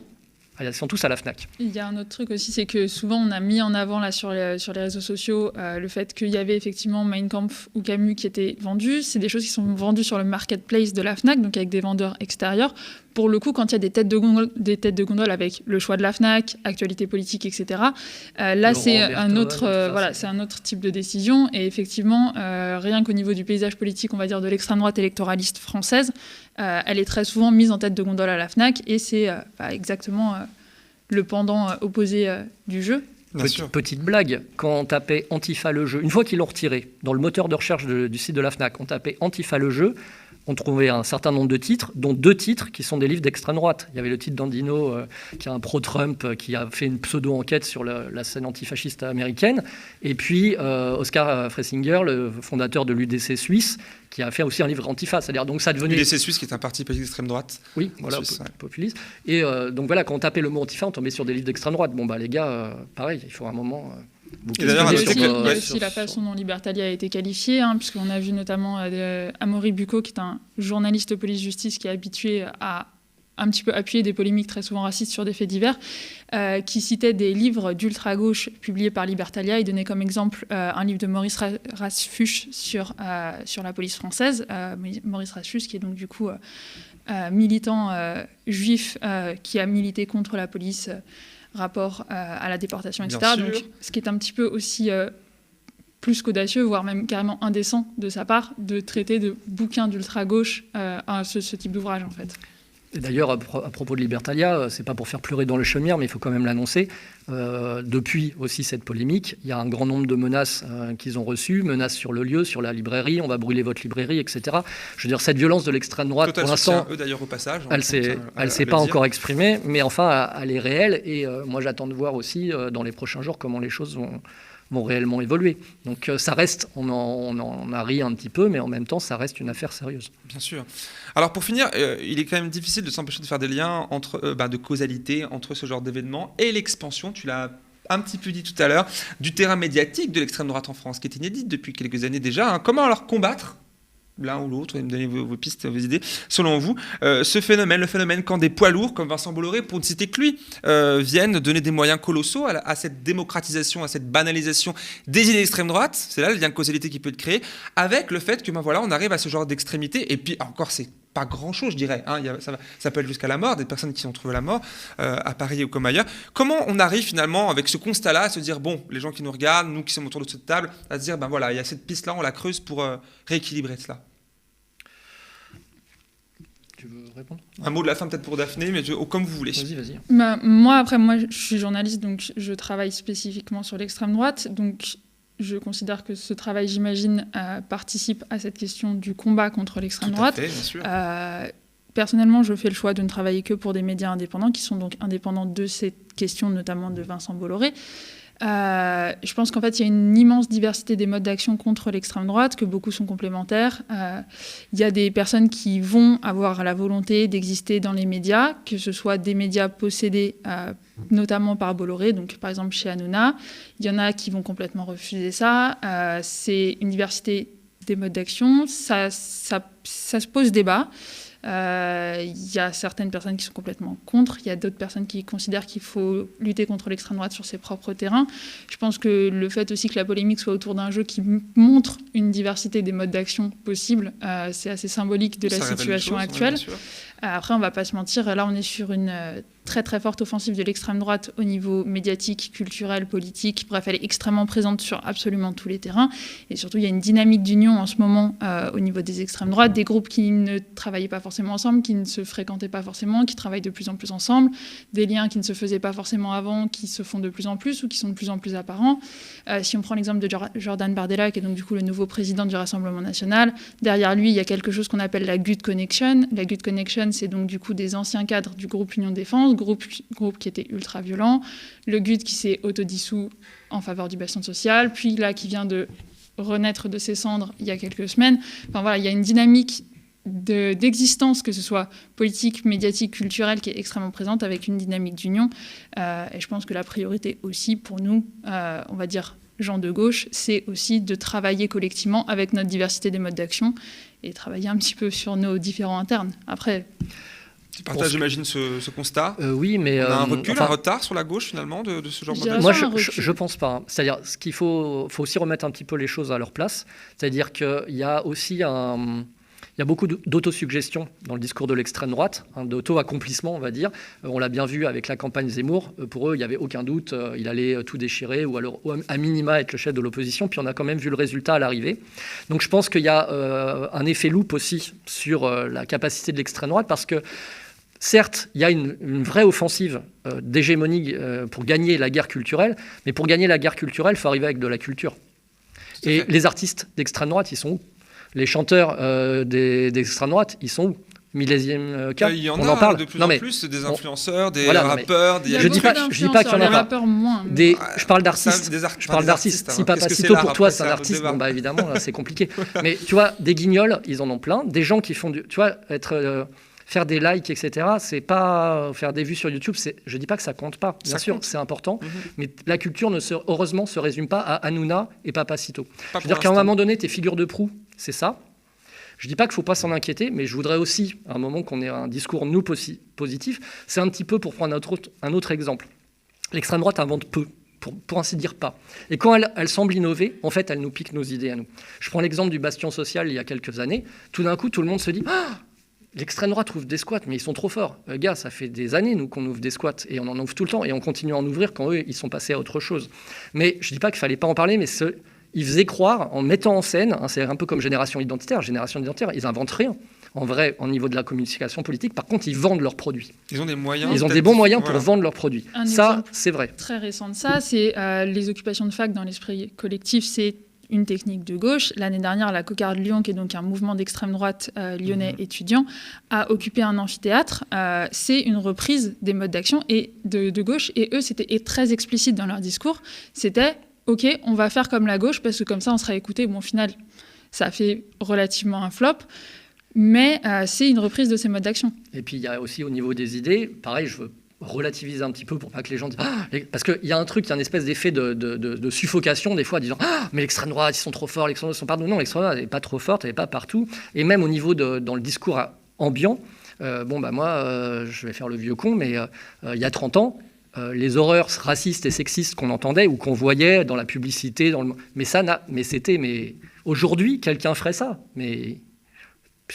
à la FNAC. Il y a un autre truc aussi, c'est que souvent on a mis en avant là, sur les réseaux sociaux le fait qu'il y avait effectivement Mein Kampf ou Camus qui étaient vendus. C'est des choses qui sont vendues sur le marketplace de la FNAC, donc avec des vendeurs extérieurs. Pour le coup, quand il y a des têtes de gondole avec le choix de la FNAC, actualité politique, etc., là c'est un autre type de décision. Et effectivement, rien qu'au niveau du paysage politique, on va dire de l'extrême droite électoraliste française, elle est très souvent mise en tête de gondole à la FNAC et c'est exactement le pendant opposé du jeu. Petite blague, quand on tapait Antifa le jeu, une fois qu'ils l'ont retiré, dans le moteur de recherche du site de la FNAC, on tapait Antifa le jeu, on trouvait un certain nombre de titres, dont 2 titres qui sont des livres d'extrême droite. Il y avait le titre d'Andino, qui est un pro-Trump, qui a fait une pseudo-enquête sur la scène antifasciste américaine. Et puis Oscar Fressinger, le fondateur de l'UDC suisse, qui a fait aussi un livre antifa. C'est-à-dire, donc ça a devenu... L'UDC suisse, qui est un parti politique d'extrême droite. Oui, voilà, populiste. Et donc voilà, quand on tapait le mot antifa, on tombait sur des livres d'extrême droite. Bon, les gars, pareil, il faut un moment... Il y a aussi la façon dont Libertalia a été qualifiée, puisqu'on a vu notamment Amaury Bucco, qui est un journaliste police-justice qui est habitué à un petit peu appuyer des polémiques très souvent racistes sur des faits divers, qui citait des livres d'ultra-gauche publiés par Libertalia. Il donnait comme exemple un livre de Maurice Rasfusch sur la police française. Maurice Rasfusch, qui est donc du coup militant juif qui a milité contre la police rapport à la déportation, etc. Donc, ce qui est un petit peu aussi plus qu'audacieux, voire même carrément indécent de sa part, de traiter de bouquins d'ultra-gauche ce type d'ouvrage, en fait. Et d'ailleurs, à propos de Libertalia, c'est pas pour faire pleurer dans le chaumière, mais il faut quand même l'annoncer. Depuis aussi cette polémique, il y a un grand nombre de menaces qu'ils ont reçues, menaces sur le lieu, sur la librairie, on va brûler votre librairie, etc. Je veux dire, cette violence de l'extrême droite, pour l'instant, eux d'ailleurs au passage, elle s'est pas encore exprimée, mais enfin, elle est réelle. Et moi, j'attends de voir aussi dans les prochains jours comment les choses vont réellement évoluer. Donc ça reste, on en a ri un petit peu, mais en même temps, ça reste une affaire sérieuse. Bien sûr. Alors pour finir, il est quand même difficile de s'empêcher de faire des liens de causalité entre ce genre d'événements et l'expansion, tu l'as un petit peu dit tout à l'heure, du terrain médiatique de l'extrême droite en France, qui est inédite depuis quelques années déjà. Comment alors combattre l'un ou l'autre, me donner vos pistes, vos idées, selon vous, le phénomène quand des poids lourds comme Vincent Bolloré, pour ne citer que lui, viennent donner des moyens colossaux à cette démocratisation, à cette banalisation des idées d'extrême droite. C'est là le lien de causalité qui peut être créé, avec le fait que on arrive à ce genre d'extrémité, et puis encore c'est pas grand-chose, je dirais. Hein. Ça peut aller jusqu'à la mort, des personnes qui ont trouvé la mort à Paris ou comme ailleurs. Comment on arrive finalement, avec ce constat-là, à se dire, bon, les gens qui nous regardent, nous qui sommes autour de cette table, à se dire, ben voilà, il y a cette piste-là, on la creuse pour rééquilibrer cela. Tu veux répondre ? Un mot de la fin peut-être pour Daphné, mais comme vous voulez. Vas-y. Moi, je suis journaliste, donc je travaille spécifiquement sur l'extrême droite. Donc, je considère que ce travail, j'imagine, participe à cette question du combat contre l'extrême droite. Tout à fait, bien sûr. Personnellement, je fais le choix de ne travailler que pour des médias indépendants, qui sont donc indépendants de cette question, notamment de Vincent Bolloré. Je pense qu'en fait, il y a une immense diversité des modes d'action contre l'extrême droite, que beaucoup sont complémentaires. Il y a des personnes qui vont avoir la volonté d'exister dans les médias, que ce soit des médias possédés notamment par Bolloré, donc par exemple chez Hanouna. Il y en a qui vont complètement refuser ça. C'est une diversité des modes d'action. Ça se pose débat. Il y a certaines personnes qui sont complètement contre, il y a d'autres personnes qui considèrent qu'il faut lutter contre l'extrême droite sur ses propres terrains. Je pense que le fait aussi que la polémique soit autour d'un jeu qui montre une diversité des modes d'action possibles, c'est assez symbolique de la situation actuelle. Après, on ne va pas se mentir, là on est sur une très très forte offensive de l'extrême droite au niveau médiatique, culturel, politique. Bref, elle est extrêmement présente sur absolument tous les terrains. Et surtout, il y a une dynamique d'union en ce moment au niveau des extrêmes droites, des groupes qui ne travaillaient pas forcément ensemble, qui ne se fréquentaient pas forcément, qui travaillent de plus en plus ensemble, des liens qui ne se faisaient pas forcément avant, qui se font de plus en plus ou qui sont de plus en plus apparents. Si on prend l'exemple de Jordan Bardella, qui est donc du coup le nouveau président du Rassemblement national, derrière lui, il y a quelque chose qu'on appelle la Good Connection. La Good Connection, c'est donc du coup des anciens cadres du groupe Union Défense, groupe qui était ultra violent, le GUD qui s'est autodissous en faveur du bastion social, puis là qui vient de renaître de ses cendres il y a quelques semaines. Enfin voilà, il y a une dynamique d'existence, que ce soit politique, médiatique, culturelle, qui est extrêmement présente, avec une dynamique d'union. Et je pense que la priorité aussi pour nous, on va dire gens de gauche, c'est aussi de travailler collectivement avec notre diversité des modes d'action et travailler un petit peu sur nos différends internes. Après... Tu partages, j'imagine, ce constat. Oui, mais... On a un recul, un retard sur la gauche, finalement, de ce genre de mode. Moi, je pense pas. Hein. C'est-à-dire, ce qu'il faut aussi remettre un petit peu les choses à leur place. C'est-à-dire qu'il y a aussi il y a beaucoup d'autosuggestion dans le discours de l'extrême droite, hein, d'auto-accomplissement, on va dire. On l'a bien vu avec la campagne Zemmour. Pour eux, il n'y avait aucun doute. Il allait tout déchirer ou alors, à minima, être le chef de l'opposition. Puis on a quand même vu le résultat à l'arrivée. Donc je pense qu'il y a un effet loupe aussi sur la capacité de l'extrême droite parce que certes, il y a une vraie offensive d'hégémonie pour gagner la guerre culturelle, mais pour gagner la guerre culturelle, il faut arriver avec de la culture. Et les artistes d'extrême droite, ils sont où ? Les chanteurs d'extrême droite, ils sont où ? Millésime cas, il y en on a en parle. de plus en plus, des influenceurs, des voilà, rappeurs. Je dis pas qu'il n'y en a pas. Je parle d'artistes. Je parle d'artistes. Si Papacito pour toi c'est un artiste, bon bah évidemment là, c'est compliqué. Mais tu vois, des guignols, ils en ont plein. Des gens qui font tu vois, faire des likes, etc. C'est pas faire des vues sur YouTube. Je dis pas que ça compte pas. Bien sûr, c'est important. Mais la culture heureusement se résume pas à Hanouna et Papacito. Je veux dire qu'à un moment donné, tes figures de proue, c'est ça. Je ne dis pas qu'il ne faut pas s'en inquiéter, mais je voudrais aussi, à un moment qu'on ait un discours, nous, positif, c'est un petit peu pour prendre un autre exemple. L'extrême droite invente peu, pour ainsi dire pas. Et quand elle semble innover, en fait, elle nous pique nos idées à nous. Je prends l'exemple du bastion social il y a quelques années. Tout d'un coup, tout le monde se dit « l'extrême droite ouvre des squats, mais ils sont trop forts. Gars, ça fait des années, nous, qu'on ouvre des squats, et on en ouvre tout le temps, et on continue à en ouvrir quand eux, ils sont passés à autre chose. » Mais je ne dis pas qu'il ne fallait pas en parler, mais ils faisaient croire, en mettant en scène, hein, c'est un peu comme Génération Identitaire, ils n'inventent rien, en vrai, au niveau de la communication politique. Par contre, ils vendent leurs produits. Ils ont des moyens. Ils ont des bons moyens pour vendre leurs produits. Ça, c'est vrai. Très récent de ça, c'est les occupations de fac dans l'esprit collectif, c'est une technique de gauche. L'année dernière, la Cocarde Lyon, qui est donc un mouvement d'extrême droite lyonnais étudiant, a occupé un amphithéâtre. C'est une reprise des modes d'action et de gauche. Et eux, c'était très explicite dans leur discours. C'était... OK, on va faire comme la gauche parce que comme ça, on sera écouté. Bon, au final, ça a fait relativement un flop, mais c'est une reprise de ces modes d'action. Et puis, il y a aussi au niveau des idées, pareil, je veux relativiser un petit peu pour pas que les gens disent parce qu'il y a un truc, il y a un espèce d'effet de suffocation des fois, disant mais l'extrême droite, ils sont trop forts, l'extrême droite, ils sont partout. Non, l'extrême droite, elle n'est pas trop forte, elle n'est pas partout. Et même au niveau dans le discours ambiant, moi, je vais faire le vieux con, mais il y a 30 ans, les horreurs racistes et sexistes qu'on entendait ou qu'on voyait dans la publicité, mais aujourd'hui, quelqu'un ferait ça. Mais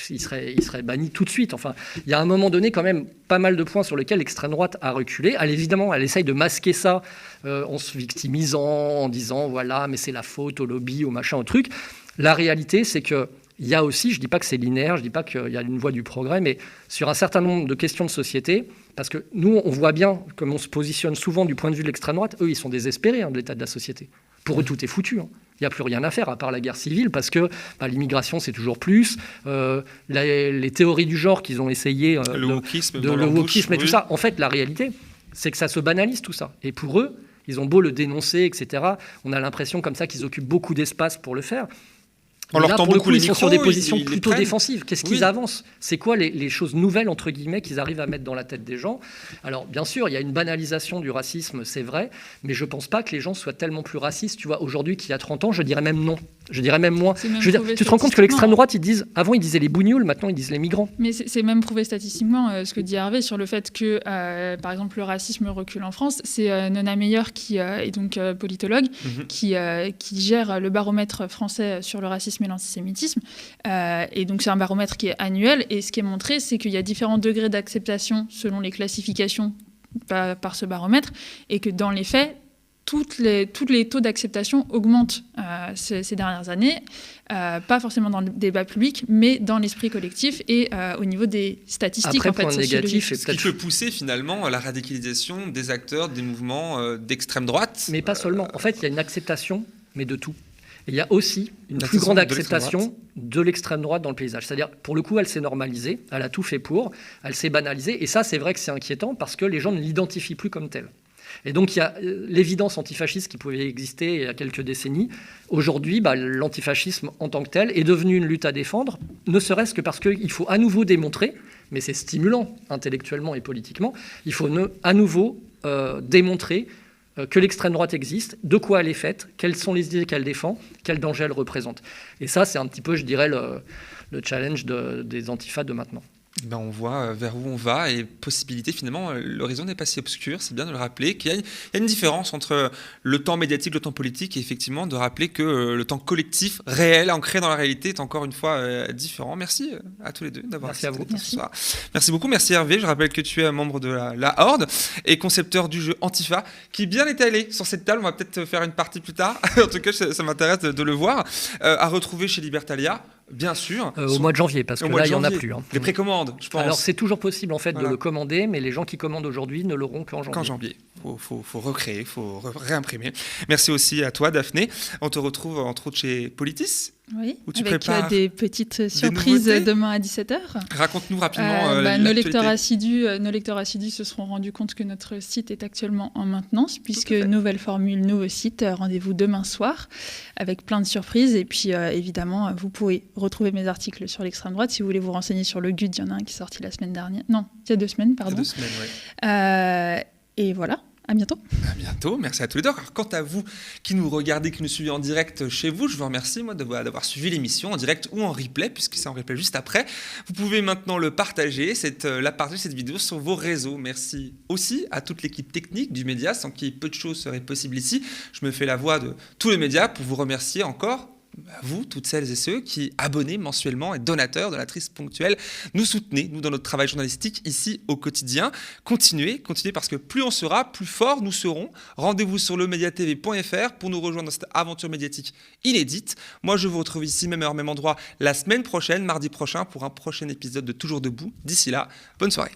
il serait banni tout de suite. Enfin, il y a un moment donné quand même pas mal de points sur lesquels l'extrême droite a reculé. Évidemment, elle essaye de masquer ça en se victimisant, en disant voilà, mais c'est la faute au lobby, au machin, au truc. La réalité, c'est que il y a aussi, je ne dis pas que c'est linéaire, je ne dis pas qu'il y a une voie du progrès, mais sur un certain nombre de questions de société, parce que nous, on voit bien, comme on se positionne souvent du point de vue de l'extrême droite, eux, ils sont désespérés de l'état de la société. Pour eux, tout est foutu. Il n'y a plus rien à faire à part la guerre civile, parce que l'immigration, c'est toujours plus. Les théories du genre qu'ils ont essayé, le wokisme et tout ça, en fait, la réalité, c'est que ça se banalise tout ça. Et pour eux, ils ont beau le dénoncer, etc., on a l'impression comme ça qu'ils occupent beaucoup d'espace pour le faire. On leur tend beaucoup les micros, ils sont sur des positions ils plutôt défensives. Qu'est-ce qu'ils avancent ? C'est quoi les choses nouvelles, entre guillemets, qu'ils arrivent à mettre dans la tête des gens ? Alors, bien sûr, il y a une banalisation du racisme, c'est vrai, mais je ne pense pas que les gens soient tellement plus racistes. Tu vois, aujourd'hui qu'il y a 30 ans, je dirais même non. Je dirais même moins. Tu te rends compte que l'extrême droite, avant ils disaient les bougnoules, maintenant ils disent les migrants. Mais c'est même prouvé statistiquement ce que dit Hervé sur le fait que, par exemple, le racisme recule en France. C'est Nona Meyer, qui est donc politologue, qui gère le baromètre français sur le racisme et l'antisémitisme. Et donc c'est un baromètre qui est annuel. Et ce qui est montré, c'est qu'il y a différents degrés d'acceptation selon les classifications par ce baromètre. Et que dans les faits, tous les taux d'acceptation augmentent ces dernières années, pas forcément dans le débat public, mais dans l'esprit collectif et au niveau des statistiques. Après, point négatif, ce qui peut pousser finalement la radicalisation des acteurs des mouvements d'extrême droite. Mais pas seulement. En fait, il y a une acceptation, mais de tout. Et il y a aussi une plus grande acceptation de l'extrême droite dans le paysage. C'est-à-dire, pour le coup, elle s'est normalisée, elle a tout fait pour, elle s'est banalisée. Et ça, c'est vrai que c'est inquiétant parce que les gens ne l'identifient plus comme telle. Et donc, il y a l'évidence antifasciste qui pouvait exister il y a quelques décennies. Aujourd'hui, l'antifascisme en tant que tel est devenu une lutte à défendre, ne serait-ce que parce qu'il faut à nouveau démontrer, mais c'est stimulant intellectuellement et politiquement, il faut à nouveau démontrer que l'extrême droite existe, de quoi elle est faite, quelles sont les idées qu'elle défend, quel danger elle représente. Et ça, c'est un petit peu, je dirais, le challenge des antifas de maintenant. On voit vers où on va et possibilité, finalement, l'horizon n'est pas si obscur, c'est bien de le rappeler, qu'il y a une différence entre le temps médiatique, le temps politique, et effectivement de rappeler que le temps collectif, réel, ancré dans la réalité, est encore une fois différent. Merci à tous les deux d'avoir assisté ce soir. Merci beaucoup, merci Hervé, je rappelle que tu es un membre de la Horde et concepteur du jeu Antifa, qui est bien étalé sur cette table, on va peut-être faire une partie plus tard, en tout cas ça m'intéresse de le voir, à retrouver chez Libertalia. Bien sûr. Au mois de janvier, parce que là, il n'y en a plus. Les précommandes, je pense. Alors, c'est toujours possible, en fait, de le commander, mais les gens qui commandent aujourd'hui ne l'auront qu'en janvier. Faut recréer, faut réimprimer. Merci aussi à toi, Daphné. On te retrouve, entre autres, chez Politis. Oui, avec des petites surprises demain à 17h. Raconte-nous rapidement nos lecteurs assidus se seront rendus compte que notre site est actuellement en maintenance, puisque nouvelle formule, nouveau site, rendez-vous demain soir, avec plein de surprises. Et puis, évidemment, vous pouvez retrouver mes articles sur l'extrême droite. Si vous voulez vous renseigner sur le GUD, il y en a un qui est sorti la semaine dernière. Non, il y a 2 semaines, pardon. Il y a 2 semaines, oui. Et voilà. À bientôt. À bientôt, merci à tous les deux. Alors, quant à vous qui nous regardez, qui nous suivez en direct chez vous, je vous remercie d'avoir suivi l'émission en direct ou en replay, puisque c'est en replay juste après. Vous pouvez maintenant le partager, cette vidéo sur vos réseaux. Merci aussi à toute l'équipe technique du média, sans qui peu de choses seraient possibles ici. Je me fais la voix de tous les médias pour vous remercier encore. À vous, toutes celles et ceux qui abonnez mensuellement et donateurs, donatrices ponctuelles, nous soutenez, nous, dans notre travail journalistique ici au quotidien. Continuez parce que plus on sera, plus fort nous serons. Rendez-vous sur lemediatv.fr pour nous rejoindre dans cette aventure médiatique inédite. Moi, je vous retrouve ici, même heure, même endroit, la semaine prochaine, mardi prochain, pour un prochain épisode de Toujours Debout. D'ici là, bonne soirée.